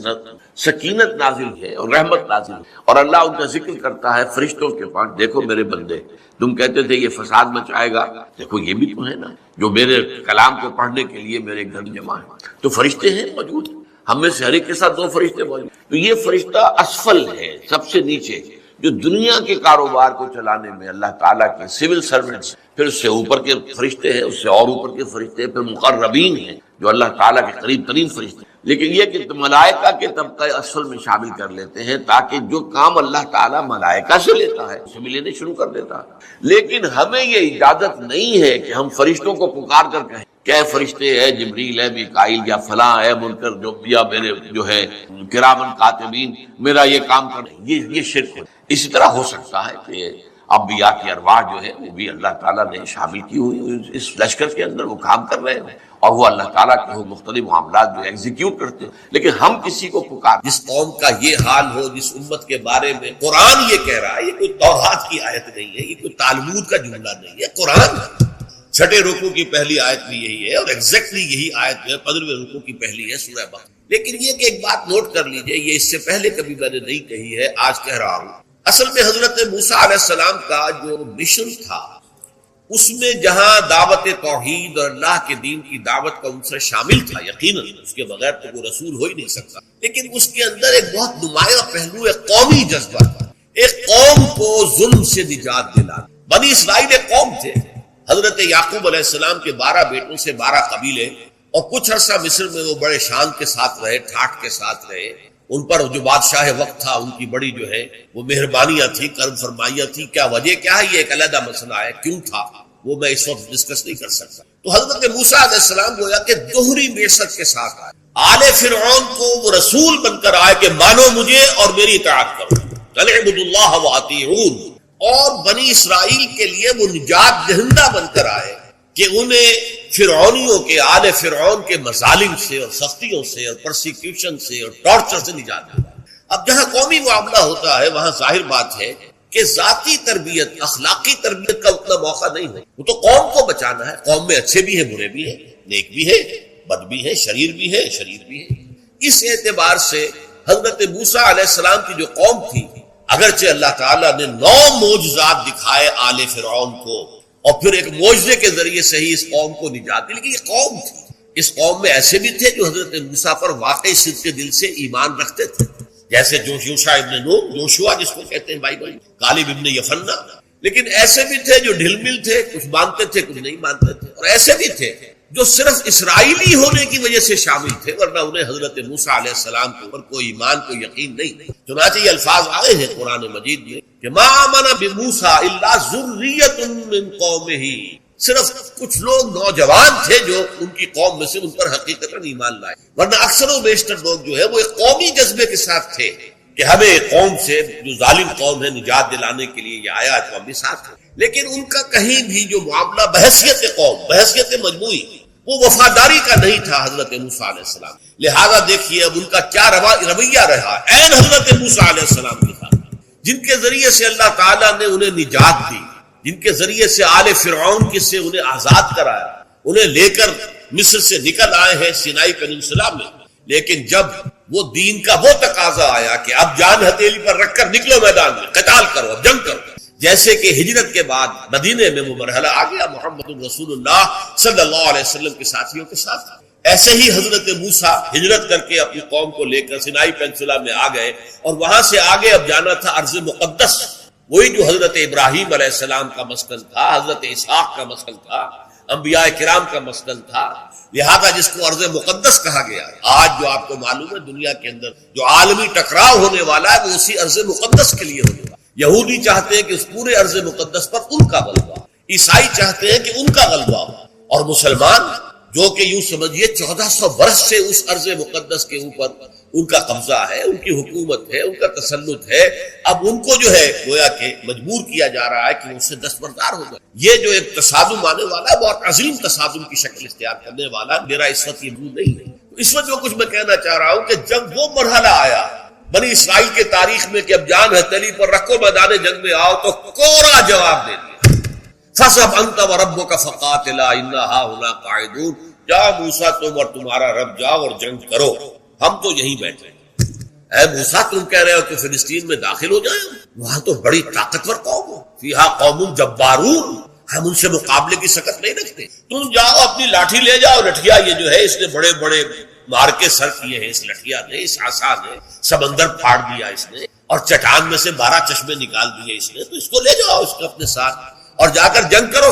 سکینت نازل ہے اور رحمت نازل ہے، اور اللہ ان کا ذکر کرتا ہے فرشتوں کے پاس، دیکھو میرے بندے، تم کہتے تھے یہ فساد مچائے گا، دیکھو یہ بھی تو ہے نا جو میرے کلام کو پڑھنے کے لیے میرے گھر جمع ہے. تو فرشتے ہیں موجود، ہم میں سے ہر ایک کے ساتھ 2 فرشتے موجود. تو یہ فرشتہ اسفل ہے، سب سے نیچے، جو دنیا کے کاروبار کو چلانے میں اللہ تعالیٰ کے سول سرونٹس، پھر اس سے اوپر کے فرشتے ہیں، اس سے اور اوپر کے فرشتے ہیں، پھر مقربین ہیں جو اللہ تعالیٰ کے قریب ترین فرشتے ہیں. لیکن یہ کہ ملائکہ کے طبقہ اسفل میں شامل کر لیتے ہیں تاکہ جو کام اللہ تعالیٰ ملائکہ سے لیتا ہے اسے بھی لینے شروع کر دیتا ہے. لیکن ہمیں یہ اجازت نہیں ہے کہ ہم فرشتوں کو پکار کر کہیں کہ اے فرشتے، اے جبریل، اے میکائیل یا فلاں، اے منکر جو یا میرے جو ہے کرامن کاتبین میرا یہ کام کر. یہ شرک ہے. اسی طرح ہو سکتا ہے کہ انبیاء کی ارواح جو ہے وہ بھی اللہ تعالیٰ نے شامل کی ہوئی اس لشکر کے اندر، وہ کام کر رہے ہیں اور وہ اللہ تعالیٰ کے مختلف معاملات جو ایگزیکیوٹ کرتے ہیں. لیکن ہم کسی کو پکار، جس قوم کا یہ حال ہو، جس امت کے بارے میں قرآن یہ کہہ رہا ہے، یہ کوئی تورات کی آیت نہیں ہے، یہ کوئی تالمود کا جملہ نہیں ہے، قرآن 6 رکوع کی پہلی آیت بھی یہی ہے، اور ایگزیکٹلی یہی آیت جو ہے 15ویں رکوع کی پہلی ہے سورہ بقرہ. لیکن یہ کہ ایک بات نوٹ کر لیجئے، یہ اس سے پہلے کبھی میں نے نہیں کہی ہے، آج کہہ رہا ہوں. اصل میں حضرت موسیٰ علیہ السلام کا جو مشن تھا، اس میں جہاں دعوت توحید اور اللہ کے دین کی دعوت کا عنصر شامل تھا، یقیناً اس کے بغیر تو کوئی رسول ہو ہی نہیں سکتا، لیکن اس کے اندر ایک بہت نمایاں پہلو ایک قومی جذبہ تھا، ایک قوم کو ظلم سے نجات دلانا. بنی اسرائیل ایک قوم تھے، حضرت یعقوب علیہ السلام کے 12 بیٹوں سے 12 قبیلے، اور کچھ عرصہ مصر میں وہ بڑے شان کے ساتھ رہے، ٹھاٹھ کے ساتھ رہے. ان پر جو بادشاہ وقت تھا ان کی بڑی جو ہے وہ مہربانیاں تھی، کرم فرمائیاں تھی. کیا وجہ کیا ہے، یہ ایک علیحدہ مسئلہ ہے، کیوں تھا وہ میں اس وقت ڈسکس نہیں کر سکتا. تو حضرت موسیٰ علیہ السلام گویا کہ دوہری بعثت کے ساتھ آئے. آل فرعون کو وہ رسول بن کر آئے کہ مانو مجھے اور میری اطاعت کرو، اعبدوا اللہ واطیعون. اور بنی اسرائیل کے لیے وہ نجات دہندہ بن کر آئے کہ انہیں فرعونیوں کے، آل فرعون کے مظالم سے اور سختیوں سے اور پرسیکیوشن سے اور ٹارچر سے نجات دے. اب جہاں قومی معاملہ ہوتا ہے وہاں ظاہر بات ہے کہ ذاتی تربیت، اخلاقی تربیت کا اتنا موقع نہیں ہے. وہ تو قوم کو بچانا ہے، قوم میں اچھے بھی ہیں، برے بھی ہیں، نیک بھی ہے، بد بھی ہے، شریر بھی ہے، شریر بھی ہے. اس اعتبار سے حضرت موسیٰ علیہ السلام کی جو قوم تھی، اگرچہ اللہ تعالیٰ نے 9 معجزات دکھائے آل فرعون کو اور پھر ایک معجزے کے ذریعے سے ہی اس قوم کو نجات دی، لیکن یہ قوم تھی. اس قوم میں ایسے بھی تھے جو حضرت موسیٰ پر واقعی صدق دل سے ایمان رکھتے تھے، جیسے یوشع ابن نون، یوشوا جس کو کہتے ہیں بائبل، غالب ابن یفنہ. لیکن ایسے بھی تھے جو ڈھل مل تھے، کچھ مانتے تھے کچھ نہیں مانتے تھے، اور ایسے بھی تھے جو صرف اسرائیلی ہونے کی وجہ سے شامل تھے، ورنہ انہیں حضرت موسیٰ علیہ السلام کے اوپر کوئی ایمان، کوئی یقین نہیں. چنانچہ یہ الفاظ آئے ہیں قرآن مجید میں کہ ما آمن بموسیٰ الا ذریۃ من قومہ، صرف کچھ لوگ نوجوان تھے جو ان کی قوم میں سے ان پر حقیقتاً ایمان لائے، ورنہ اکثر و بیشتر لوگ جو ہے وہ ایک قومی جذبے کے ساتھ تھے کہ ہمیں قوم سے، جو ظالم قوم ہے، نجات دلانے کے لیے یہ آیا تو ہم بھی ساتھ ہیں. لیکن ان کا کہیں بھی جو معاملہ بحیثیت قوم، بحیثیت مجموعی، وہ وفاداری کا نہیں تھا حضرت موسیٰ علیہ السلام. لہذا دیکھیے اب ان کا کیا رویہ رہا عین حضرت موسیٰ علیہ السلام کے ساتھ، جن کے ذریعے سے اللہ تعالیٰ نے انہیں نجات دی، جن کے ذریعے سے آل فرعون کے سے انہیں آزاد کرایا، انہیں لے کر مصر سے نکل آئے ہیں سینائی پیننسلا میں. لیکن جب وہ دین کا وہ تقاضا آیا کہ اب جان ہتھیلی پر رکھ کر نکلو میدان میں، قتال کرو، اب جنگ کرو، جیسے کہ ہجرت کے بعد مدینے میں وہ مرحلہ آ گیا محمد رسول اللہ صلی اللہ علیہ وسلم کے ساتھیوں کے ساتھ، ایسے ہی حضرت موسیٰ ہجرت کر کے اپنی قوم کو لے کر سینائی پیننسلا میں آ گئے، اور وہاں سے آگے اب جانا تھا ارض مقدس، وہی جو حضرت ابراہیم علیہ السلام کا مسکن تھا، حضرت اسحاق کا مسکن تھا، انبیاء کرام کا مسکن تھا، لہذا جس کو ارض مقدس کہا گیا. آج جو آپ کو معلوم ہے دنیا کے اندر جو عالمی ٹکراؤ ہونے والا ہے وہ اسی ارض مقدس کے لیے ہونے والا. یہودی چاہتے ہیں کہ اس پورے ارض مقدس پر ان کا غلبہ، عیسائی چاہتے ہیں کہ ان کا غلبہ، اور مسلمان جو کہ یوں سمجھیے 1400 برس سے اس ارض مقدس کے اوپر ان کا قبضہ ہے، ان کی حکومت ہے، ان کا تسلط ہے، اب ان کو جو ہے گویا کہ مجبور کیا جا رہا ہے کہ ان سے دستبردار ہو جائے۔ یہ جو ایک تصادم آنے والا ہے، بہت عظیم تصادم کی شکل اختیار کرنے والا، میرا اس وقت یہ منہ نہیں ہے۔ اس وقت جو کچھ میں کہنا چاہ رہا ہوں کہ جب وہ مرحلہ آیا بنی اسرائیل کے تاریخ میں کہ اب جان ہتھیلی پر رکھو، میدان جنگ میں آؤ، تو کوڑا جواب دے دیا، فَاذْهَبْ أَنْتَ وَرَبُّكَ فَقَاتِلَا إِنَّا هَاهُنَا قَاعِدُونَ، جاؤ موسیٰ تم اور تمہارا رب جاؤ اور جنگ کرو، ہم تو یہیں بیٹھے ہیں۔ اے موسیٰ تم کہہ رہے ہو کہ فلسطین میں داخل ہو جائیں، وہاں تو بڑی طاقتور قوم ہو، فیہا قوم جبارون، ہم ان سے مقابلے کی سکت نہیں رکھتے، تم جاؤ اپنی لاٹھی لے جاؤ۔ لٹھیا یہ جو ہے اس نے بڑے بڑے مار کے سر کیے ہیں، اس لٹھیا نے، اس عصا نے سمندر پھاڑ دیا اس نے، اور چٹان میں سے 12 چشمے نکال دیے اس نے، تو اس کو لے جاؤ اس کو اپنے ساتھ اور جا کر جنگ کرو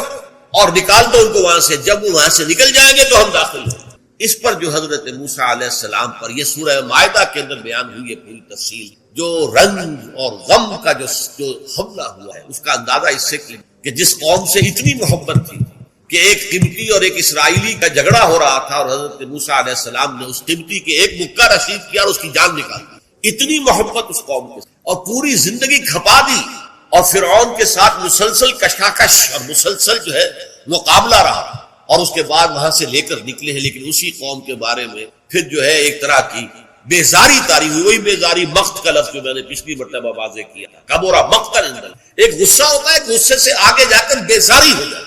اور نکال دو ان کو وہاں سے، جب وہ وہاں سے نکل جائیں گے تو ہم داخل ہوں۔ اس پر جو حضرت موسیٰ علیہ السلام پر یہ سورہ مائدہ کے اندر بیان ہوئی ہے پوری تفصیل، جو رنج اور غم کا جو حملہ ہوا ہے اس کا اندازہ اس سے کہ جس قوم سے اتنی محبت تھی کہ ایک قبطی اور ایک اسرائیلی کا جھگڑا ہو رہا تھا، اور حضرت موسیٰ علیہ السلام نے اس قبطی کے ایک مکہ رسید کیا اور اس کی جان نکال دی، اتنی محبت اس قوم کے، اور پوری زندگی کھپا دی، اور فرعون کے ساتھ مسلسل کشاکش اور مسلسل جو ہے مقابلہ رہا، اور اس کے بعد وہاں سے لے کر نکلے ہیں۔ لیکن اسی قوم کے بارے میں پھر جو ہے ایک طرح کی بیزاری تاری ہوئی، وہی بیزاری مقت کا لفظ جو میں نے پچھلی مرتبہ واضح کیا تھا، کبورا مقتا اندل، ایک غصہ ہوتا ہے، غصے سے آگے جا کر بیزاری ہو جاتی ہے۔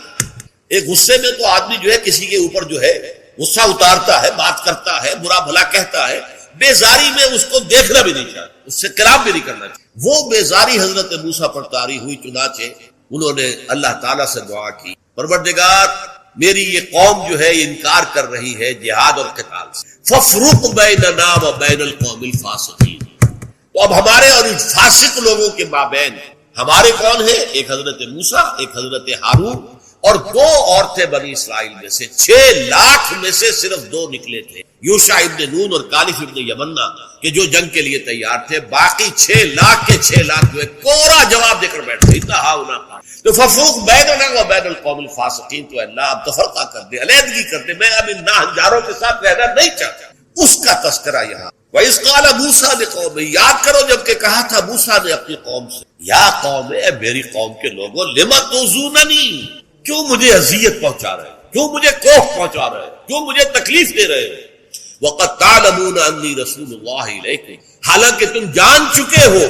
ایک غصے میں تو آدمی جو ہے کسی کے اوپر جو ہے غصہ اتارتا ہے، بات کرتا ہے، برا بھلا کہتا ہے، بیزاری میں اس کو دیکھنا بھی نہیں چاہتا، اس سے کلام بھی نہیں کرنا چاہتا۔ وہ بیزاری حضرت موسیٰ پر طاری ہوئی، چنانچہ انہوں نے اللہ تعالیٰ سے دعا کی، پروردگار میری یہ قوم جو ہے انکار کر رہی ہے جہاد اور قتال سے، فَافْرُقْ بَيْنَنَا وَبَيْنَ الْقَوْمِ الْفَاسِقِينَ، تو اب ہمارے اور ان فاسق لوگوں کے مابین ہمارے کون ہیں؟ ایک حضرت موسیٰ، ایک حضرت ہارون، اور 2 عورتیں بنی اسرائیل میں سے، 6 لاکھ میں سے صرف 2 نکلے تھے، یوشع ابن نون اور کالف ابن یمنہ، کہ جو جنگ کے لیے تیار تھے، باقی 6 لاکھ کے 6 لاکھ جو ہے کوڑا جواب دے کر بیٹھے، اتنا ہونا۔ تو فَافْرُقْ بَيْنَنَا وَبَيْنَ الْقَوْمِ الْفَاسِقِينَ، تو اللہ اب تفرقہ کر دے، علیحدگی کر دے، میں اب ان ناہنجاروں کے ساتھ رہنا نہیں چاہتا۔ اس کا تذکرہ یہاں، وَإِذْ قَالَ مُوسَىٰ لِقَوْمِهِ، یاد کرو جب کہ کہا تھا موسیٰ نے اپنی قوم سے، یا قوم، اے میری قوم کے لوگوں، لِمَ تُؤْذُونَنِی، کیوں مجھے اذیت پہنچا رہے ہیں، کیوں مجھے کوف پہنچا رہے ہیں، کیوں مجھے تکلیف دے رہے ہیں، وَقَدْ تَعْلَمُونَ أَنِّي رَسُولُ اللَّهِ إِلَيْكُمْ، حالانکہ تم جان چکے ہو،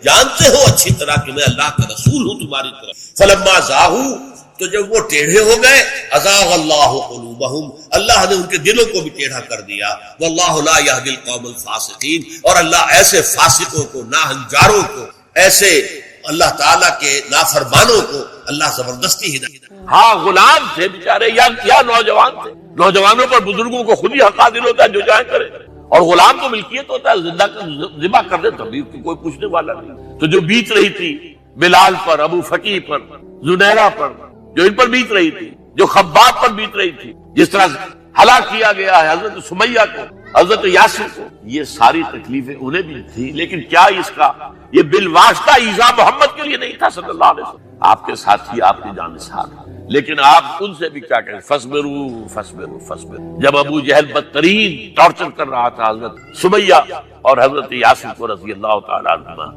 جانتے ہو اچھی طرح کہ میں اللہ کا رسول ہوں تمہاری طرف۔ فَلَمَّا زَاغُوا، تو جب وہ ٹیڑھے ہو گئے، أَزَاغَ اللَّهُ قُلُوبَهُمْ، اللہ نے ان کے دلوں کو بھی ٹیڑھا کر دیا، وَاللَّهُ لَا يَهْدِي الْقَوْمَ الْفَاسِقِينَ، اور اللہ ایسے فاسقوں کو، ناہنجاروں کو، ایسے اللہ تعالیٰ کے نافرمانوں کو اللہ زبردستی ہدایت۔ ہاں غلام تھے بیچارے یا نوجوان تھے، نوجوانوں پر بزرگوں کو خود ہی حق حاصل ہوتا ہے جو چاہے کرے، اور غلام تو ملکیت ہوتا ہے، زندہ ذبح کر دے تبھی کوئی پوچھنے والا نہیں۔ تو جو بیت رہی تھی بلال پر، ابو فقی پر، زنیرہ پر، جو ان پر بیت رہی تھی، جو خباب پر بیت رہی تھی، جس طرح ہلاک کیا گیا ہے حضرت سمیہ کو، حضرت یاسر کو، یہ ساری تکلیفیں انہیں بھی تھی، لیکن کیا اس کا یہ بالواسطہ ایذا محمد کے لیے نہیں تھا صلی اللہ علیہ وسلم، آپ کے ساتھی، آپ کی جانثار، لیکن آپ ان سے بھی کیا کہیں، فَاصْبِرُوا فَاصْبِرُوا فَاصْبِرُوا۔ جب ابو جہل بدترین ٹارچر کر رہا تھا حضرت سمیہ اور حضرت یاسر کو رضی اللہ تعالیٰ عنہما،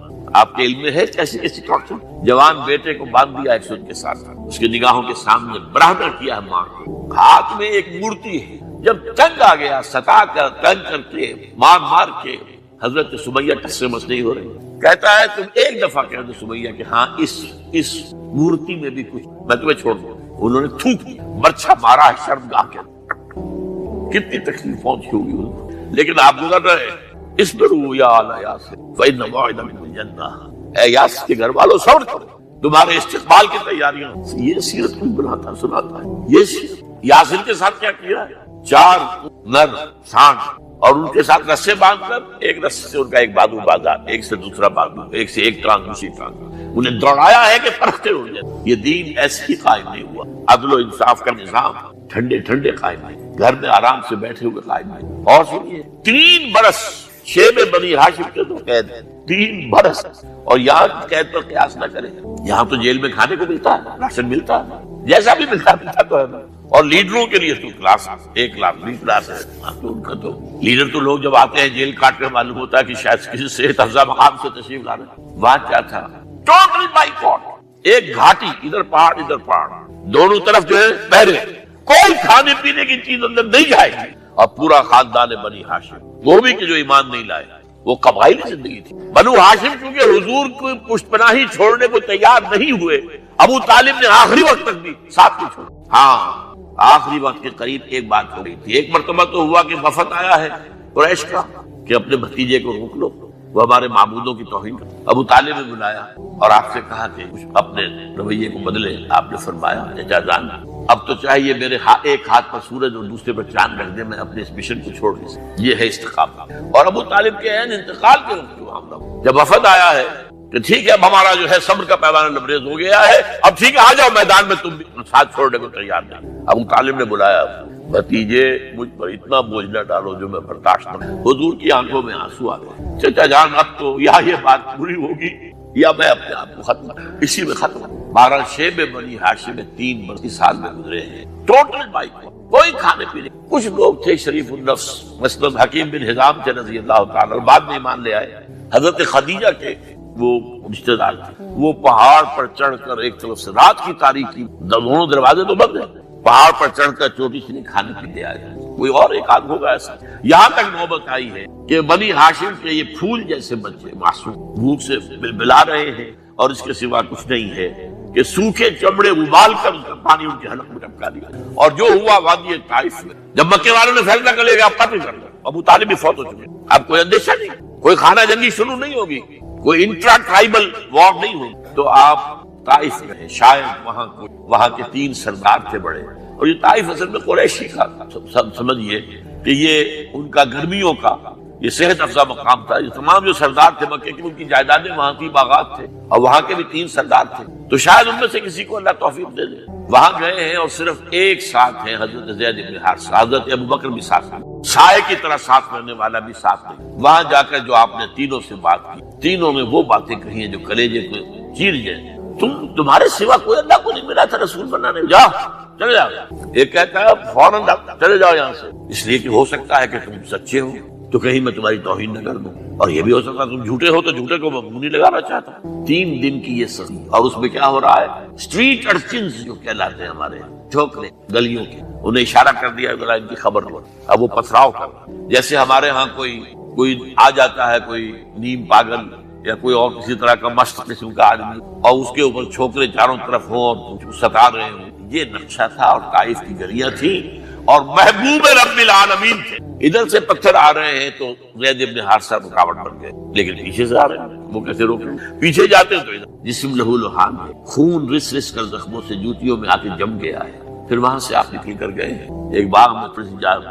آپ کے علم میں ہے کیسی کیسی ٹارچر، جوان بیٹے کو باندھ دیا ایک سن کے ساتھ، اس کی نگاہوں کے سامنے برہنہ کیا ہے ماں کو، ہاتھ میں ایک مورتی ہے، جب تنگ آ گیا، ستا کر تنگ کر کے مار کے حضرت سمیہ ٹس سے مس نہیں ہو رہی، کہتا ہے تم ایک دفعہ کہہ دو سمیہ کہ ہاں اس مورتی میں بھی کچھ، میں تمہیں چھوڑ دوں۔ انہوں نے تھوک دیا، برچھا مارا ہے شرمگاہ کے اندر، کتنی تکلیف پہنچی ہوگی انہیں، لیکن آپ گزر رہے، اصبروا یا آل یاسر فإن موعدکم الجنہ، اے یاسر کے گھر والوں صبر کرو، تمہارے استقبال کی تیاریاں۔ یہ سیرت کوئی بناتا سناتا ہے، یہ سیرت یاسر کے ساتھ کیا کیا ہے، 4 نر سانڈ اور ان کے ساتھ رسے باندھ کر، ایک رسے سے ان کا ایک بازو باندھا، ایک سے دوسرا بازو، ایک سے ایک ٹانگ دوسری ٹانگ، انہیں دوڑایا ہے کہ پرکھتے اڑ جائے۔ یہ دین ایسے ہی قائم نہیں ہوا، عدل و انصاف کا نظام ٹھنڈے ٹھنڈے قائم نہیں، گھر میں آرام سے بیٹھے ہوئے قائم نہیں۔ اور سنیے 3 برس 6 میں بنی ہاشم کے تو قید 3 برس، اور یہاں کی قید پر قیاس نہ کریں. یہاں تو جیل میں کھانے کو ملتا ہے، راشن ملتا ہے، جیسا بھی ملتا تو ہے. اور لیڈروں کے لیے تو کلاس 1 لاکھ 20 کلاس ہے. تو ان کا تو لیڈر تو لوگ جب آتے ہیں جیل کاٹ کر معلوم ہوتا ہے کہ شاید کسی صحت افزا مقام سے تشریف لا رہے. وہاں کیا تھا؟ Totally boycott. ایک گھاٹی، ادھر پہاڑ ادھر پہاڑ، دونوں طرف جو ہے پہرے، کوئی کھانے پینے کی چیز اندر نہیں جائے گی. اور پورا خاندان بنی ہاشم، وہ بھی کہ جو ایمان نہیں لائے، وہ قبائلی زندگی تھی. بنو ہاشم چونکہ حضور کو پشت پناہی چھوڑنے کو تیار نہیں ہوئے، ابو طالب نے آخری وقت تک بھی ساتھ نہیں چھوڑا. ہاں آخری وقت کے قریب ایک بات ہو گئی تھی. ایک مرتبہ تو ہوا کہ وفد آیا ہے قریش کا کہ اپنے بھتیجے کو روک لو، وہ ہمارے معبودوں کی توہین کر. ابو طالب نے بلایا اور آپ سے کہا کہ اپنے رویے کو بدلے. آپ نے فرمایا چچا جان، اب تو چاہیے میرے ایک ہاتھ پر سورج اور دوسرے پر چاند رکھ دے، میں اپنے اس مشن کو چھوڑ نہیں سکتا. یہ ہے استقامت. اور ابو طالب کے عین انتقال کے وقت جو معاملہ جب وفد آیا ہے کہ ٹھیک ہے اب ہمارا جو ہے صبر کا پیمانہ لبریز ہو گیا ہے، اب ٹھیک ہے آ جاؤ میدان میں، تم بھی ساتھ چھوڑنے کو تیار نہیں. ابو طالب نے بلایا، بھتیجے مجھ پر اتنا بوجھ نہ ڈالو جو میں برداشت نہ. حضور کی آنکھوں میں آنسو آ گئے. چچا جان اب تو یا یہ بات پوری ہوگی یا میں اپنے آپ کو ختم، اسی میں ختم. 12 شیب بنی ہاشم میں 33 سال میں گزرے ہیں. ٹوٹل بائک کوئی کھانے پینے. کچھ لوگ تھے شریف النفس، مثلاً حکیم بن حزام تھے رضی اللہ تعالی، بعد میں ایمان لے آئے. حضرت خدیجہ کے وہ رشتے دار تھے. وہ پہاڑ پر چڑھ کر ایک طرف سے رات کی تاریکی، دونوں دروازے تو بند ہیں، پہاڑ پر چڑھ کر چوٹی سے کھانے پینے آئے. کوئی اور ایک آدھ ہوگا ایسا. یہاں تک نوبت آئی ہے کہ بنی ہاشم کے یہ پھول جیسے بچے معصوم بھوک سے بلبلا رہے ہیں اور اس کے سوا کچھ نہیں ہے کہ سوکھے چمڑے ابال کر اس کا پانی ان کے حلق میں ٹپکا دیا. اور جو ہوا وادی طائف میں، جب مکے والوں نے فیصلہ کر لیا کہ آپ قتل کر دیں، ابو طالب بھی فوت ہو چکے. اب کوئی اندیشہ نہیں، کوئی خانہ جنگی شروع نہیں ہوگی، کوئی انٹرا ٹرائبل وار نہیں ہوگی. تو آپ طائف میں شاید وہاں کے 3 سردار تھے بڑے، اور یہ طائف اصل میں قریشی کا سمجھیے کہ یہ ان کا گرمیوں کا یہ صحت افزا مقام تھا. یہ تمام جو سردار تھے مکے کے، ان کی جائیدادیں وہاں کی باغات تھے، اور وہاں کے بھی 3 سردار تھے. تو شاید ان میں سے کسی کو اللہ توفیق دے دے. وہاں گئے ہیں اور صرف ایک ساتھ ہیں، حضرت زید بن حارثہ. حضرت ابو بکر بھی ساتھ ہیں، سائے کی طرح ساتھ رہنے والا بھی ساتھ ہے. وہاں جا کر جو آپ نے تینوں سے بات کی، تینوں میں وہ باتیں کہی ہیں جو کلیجے کو چیر جائیں. تمہارے سوا کوئی اللہ کو نہیں ملا تھا رسول بنانے. جاؤ چلے جاؤ. ایک کہتا ہے فوراً چلے جاؤ یہاں سے، اس لیے کہ ہو سکتا ہے کہ تم سچے ہو تو کہیں میں تمہاری توہین نہ کر دوں، اور یہ بھی ہو سکتا ہے تم جھوٹے ہو تو جھوٹے کو میں منہ نہیں لگانا چاہتا. 3 دن کی یہ سختی، اور اس میں کیا ہو رہا ہے؟ اسٹریٹ ارچنز جو کہلاتے ہیں ہمارے ٹھوکرے گلیوں کے، انہیں اشارہ کر دیا ذرا ان کی خبر لو. اب وہ پتھراؤ کر رہا ہے. جیسے ہمارے ہاں کوئی آ جاتا ہے، کوئی نیم پاگل یا کوئی اور کسی طرح کا مست قسم کا آدمی، اور اس کے اوپر چھوکرے چاروں طرف ہوں اور ستا رہے ہوں. یہ نقشہ تھا اور طائف کی گلیاں تھی اور محبوب رب العالمین تھے. ادھر سے پتھر آ رہے ہیں تو زید بن حارثہ رکاوٹ بن گئے، لیکن پیچھے سے آ رہے ہیں، وہ کیسے روکیں؟ پیچھے جاتے تو ادھر جسم لہو لہان ہے، خون رس رس کر زخموں سے جوتیوں میں آ کے جم گیا ہے. پھر وہاں سے آپ نکل کر گئے ہیں ایک باغ میں، پھر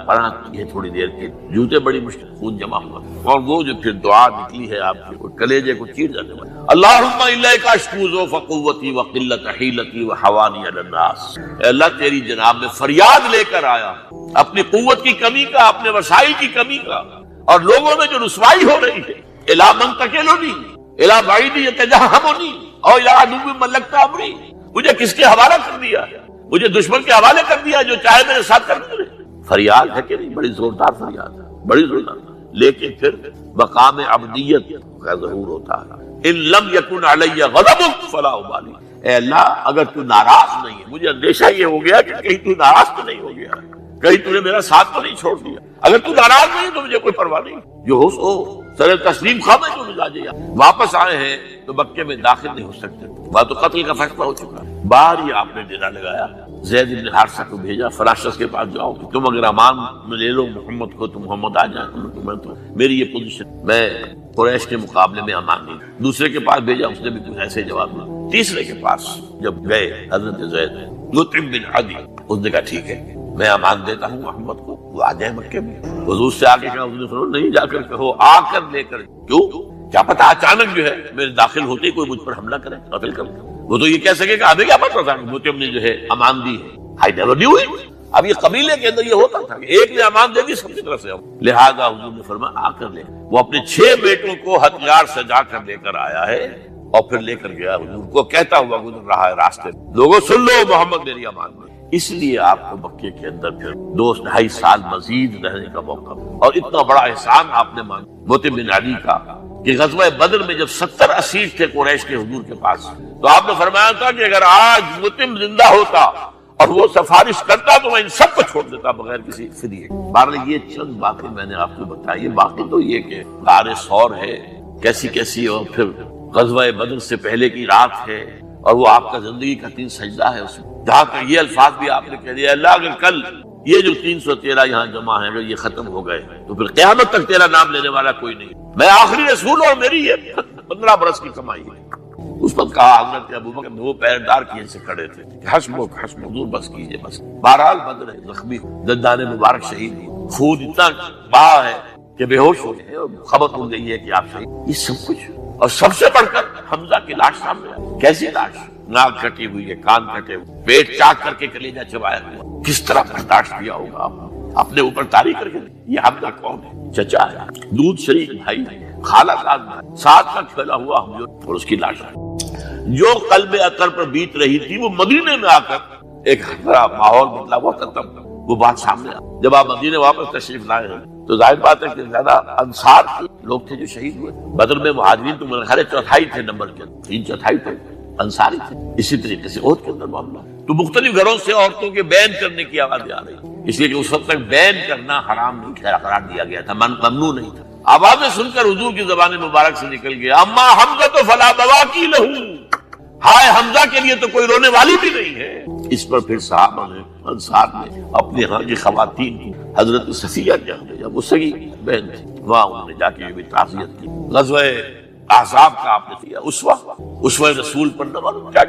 پناہ کی ہے تھوڑی دیر کے، جوتے بڑی مشکل، خون جمع ہوا، اور وہ جو پھر دعا نکلی ہے آپ کے کلیجے کو چیر جانے والی. اللہم الیک اشکو ضعف قوتی وقلت حیلتی وحوانی علی الناس. اے اللہ تیری جناب میں فریاد لے کر آیا اپنی قوت کی کمی کا، اپنے وسائل کی کمی کا، اور لوگوں میں جو رسوائی ہو رہی ہے. الی من تکلنی الی بعید یتجہمنی او الی عدو من لقت امری. مجھے کس کے حوالہ کر دیا؟ مجھے دشمن کے حوالے کر دیا جو چاہے میرے ساتھ کر دے. فریاد ہے کہ نہیں؟ بڑی زوردار فریاد ہے، بڑی زوردار. لیکن پھر مقام عبدیت کا ظہور ہوتا ہے. ان لم یکن علی غضبک فلا ابالی. اے اللہ اگر تو ناراض نہیں ہے، مجھے اندیشہ یہ ہو گیا کہ کہیں تو ناراض تو نہیں ہو گیا، کہیں تو نے میرا ساتھ تو نہیں چھوڑ دیا. اگر تو ناراض نہیں تو مجھے کوئی پرواہ نہیں. جو ہو سو سر تسلیم خواہ جو مزاج ہے. واپس آئے ہیں تو مکے میں داخل نہیں ہو سکتے، وہاں تو قتل کا فیصلہ ہو چکا. باہر ہی آپ نے ڈیرا لگایا، زید بن حارثہ کو بھیجا فراشس کے پاس جاؤ کہ تم اگر امان میں لے لو محمد کو تو محمد آ جائے. تو میری یہ پوزیشن، میں قریش کے مقابلے میں امان نہیں. دوسرے کے پاس بھیجا، اس نے بھی کچھ ایسے جواب دیا. تیسرے کے پاس جب گئے حضرت زید مطعم بن عدی، اس نے کہا ٹھیک ہے میں امان دیتا ہوں محمد کو، وہ آ جائے مکے میں. حضور سے آگے کہا، حضور نے فرمایا نہیں جا کر کہو، آ کر لے کر. کیوں؟ کیا پتا اچانک جو ہے میرے داخل ہوتے ہی کوئی مجھ پر حملہ کرے، قتل کر. وہ تو یہ کہہ سکے کہ ہمیں کیا پتا تھا. مطعم نے جو ہے امان دی ہے. I never knew it. اب یہ قبیلے کے اندر یہ ہوتا تھا کہ ایک نے امان دے دی سب کی طرف سے، لہذا حضور نے فرمایا آ کر لے۔ وہ اپنے 6 بیٹوں کو ہتھیار سجا کر لے کر آیا ہے اور پھر لے کر گیا حضور کو، کہتا ہوا گزر رہا ہے راستے میں، لوگوں سن لو محمد میری امان میں۔ اس لیے آپ کو مکے کے اندر پھر 2-2.5 سال مزید رہنے کا موقع، اور اتنا بڑا احسان آپ نے مانا مطعم بن عدی کا کہ غزوہ بدر میں جب 70 اسیر تھے قریش کے حضور کے پاس، تو آپ نے فرمایا تھا کہ اگر آج مطعم زندہ ہوتا اور وہ سفارش کرتا تو میں ان سب کو چھوڑ دیتا بغیر کسی فدیے۔ بہرحال یہ چند باتیں میں نے آپ کو بتائی، باقی تو یہ کہ غار ثور ہے کیسی کیسی، اور پھر غزوہ بدر سے پہلے کی رات ہے، اور وہ آپ کا زندگی کا 3 سجدہ ہے اس میں، جہاں کا یہ الفاظ بھی آپ نے کہہ دیا اللہ اگر کل یہ جو 313 یہاں جمع ہیں اگر یہ ختم ہو گئے تو پھر قیامت تک تیرا نام لینے والا کوئی نہیں، میں آخری رسول اور میری یہ 15 برس کی کمائی ہے۔ اس وقت کہا حضرت ابوبکر 2 پیردار کیے سے کھڑے تھے، حسبک حضور بس کیجئے بس۔ بہرحال بدر زخمی دندان مبارک شہید ہوئے، خون اتنا بہا ہے کہ بے ہوش ہو گئے اور خبر ہو گئی ہے کہ آپ شہید۔ یہ سب کچھ، اور سب سے بڑھ کر حمزہ کی لاش سامنے آئی، کیسی لاش، ناک کٹی ہوئی ہے، کان کٹے ہوئے، پیٹ چاک کر کے کلیجہ چبایا ہوا، کس طرح برداشت کیا ہوگا آپ اپنے اوپر تاریخ کر کے۔ یہ حمزہ کون ہے؟ چچا ہے، دودھ شریک بھائی ہے، خالہ داد ہے، ساتھ کا کھیلا ہوا ہم اور اس کی لاش ہے۔ جو قلب اطہر پر بیت رہی تھی وہ مدینے میں آ کر ایک بڑا ماحول بدلا ہوا تھا، تب وہ بات سامنے آ۔ جب آپ مدینے واپس تشریف لائے ہیں تو ظاہر بات ہے کہ زیادہ انصار لوگ تھے جو شہید ہوئے۔ بدر میں مہاجرین تو میرے خیال ہے 4تھائی تھے، نمبر کے 3/4 تھے انصاری تھے۔ اسی طریقے سے عہد کے اندر معاملہ، تو مختلف گھروں سے عورتوں کے بین کرنے کی آوازیں آ رہی، اس لیے کہ اس وقت تک بین کرنا حرام نہیں قرار دیا گیا تھا، ممنوع نہیں تھا۔ آوازیں سن کر حضور کی زبان مبارک سے نکل گیا اما حمزہ تو فلا بواکی لہو، ہائے حمزہ کے لیے تو کوئی رونے والی بھی نہیں ہے۔ اس پر پھر صحابہ نے، انصار نے اپنے ہاں کی خواتین کی، حضرت صفیہ کے ہاں جب وہ سگی بہن تھی، وہاں انہوں نے جا کے بھی تعزیت کی۔ غزوہ احزاب کا آپ نے کیا، اسوہ رسول پر نہ معلوم کیا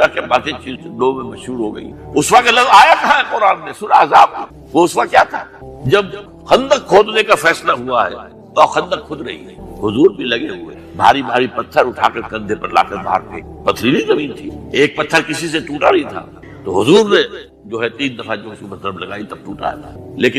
کیا باتیں لوگوں میں مشہور ہو گئی۔ اسوہ کا لفظ آیا کہاں ہے قرآن میں؟ سورہ احزاب میں۔ وہ اسوہ کیا تھا؟ جب خندق کھودنے کا فیصلہ ہوا ہے تو خندق کھود رہی ہے، حضور بھی لگے ہوئے، بھاری بھاری پتھر اٹھا کر کندھے پر لا کر باہر پھینک، پتھریلی زمین تھی، ایک پتھر کسی سے ٹوٹا نہیں تھا، تو حضور نے جو ہے 3 دفعہ جو اس کو ضرب لگائی تب ٹوٹا ہے، لیکن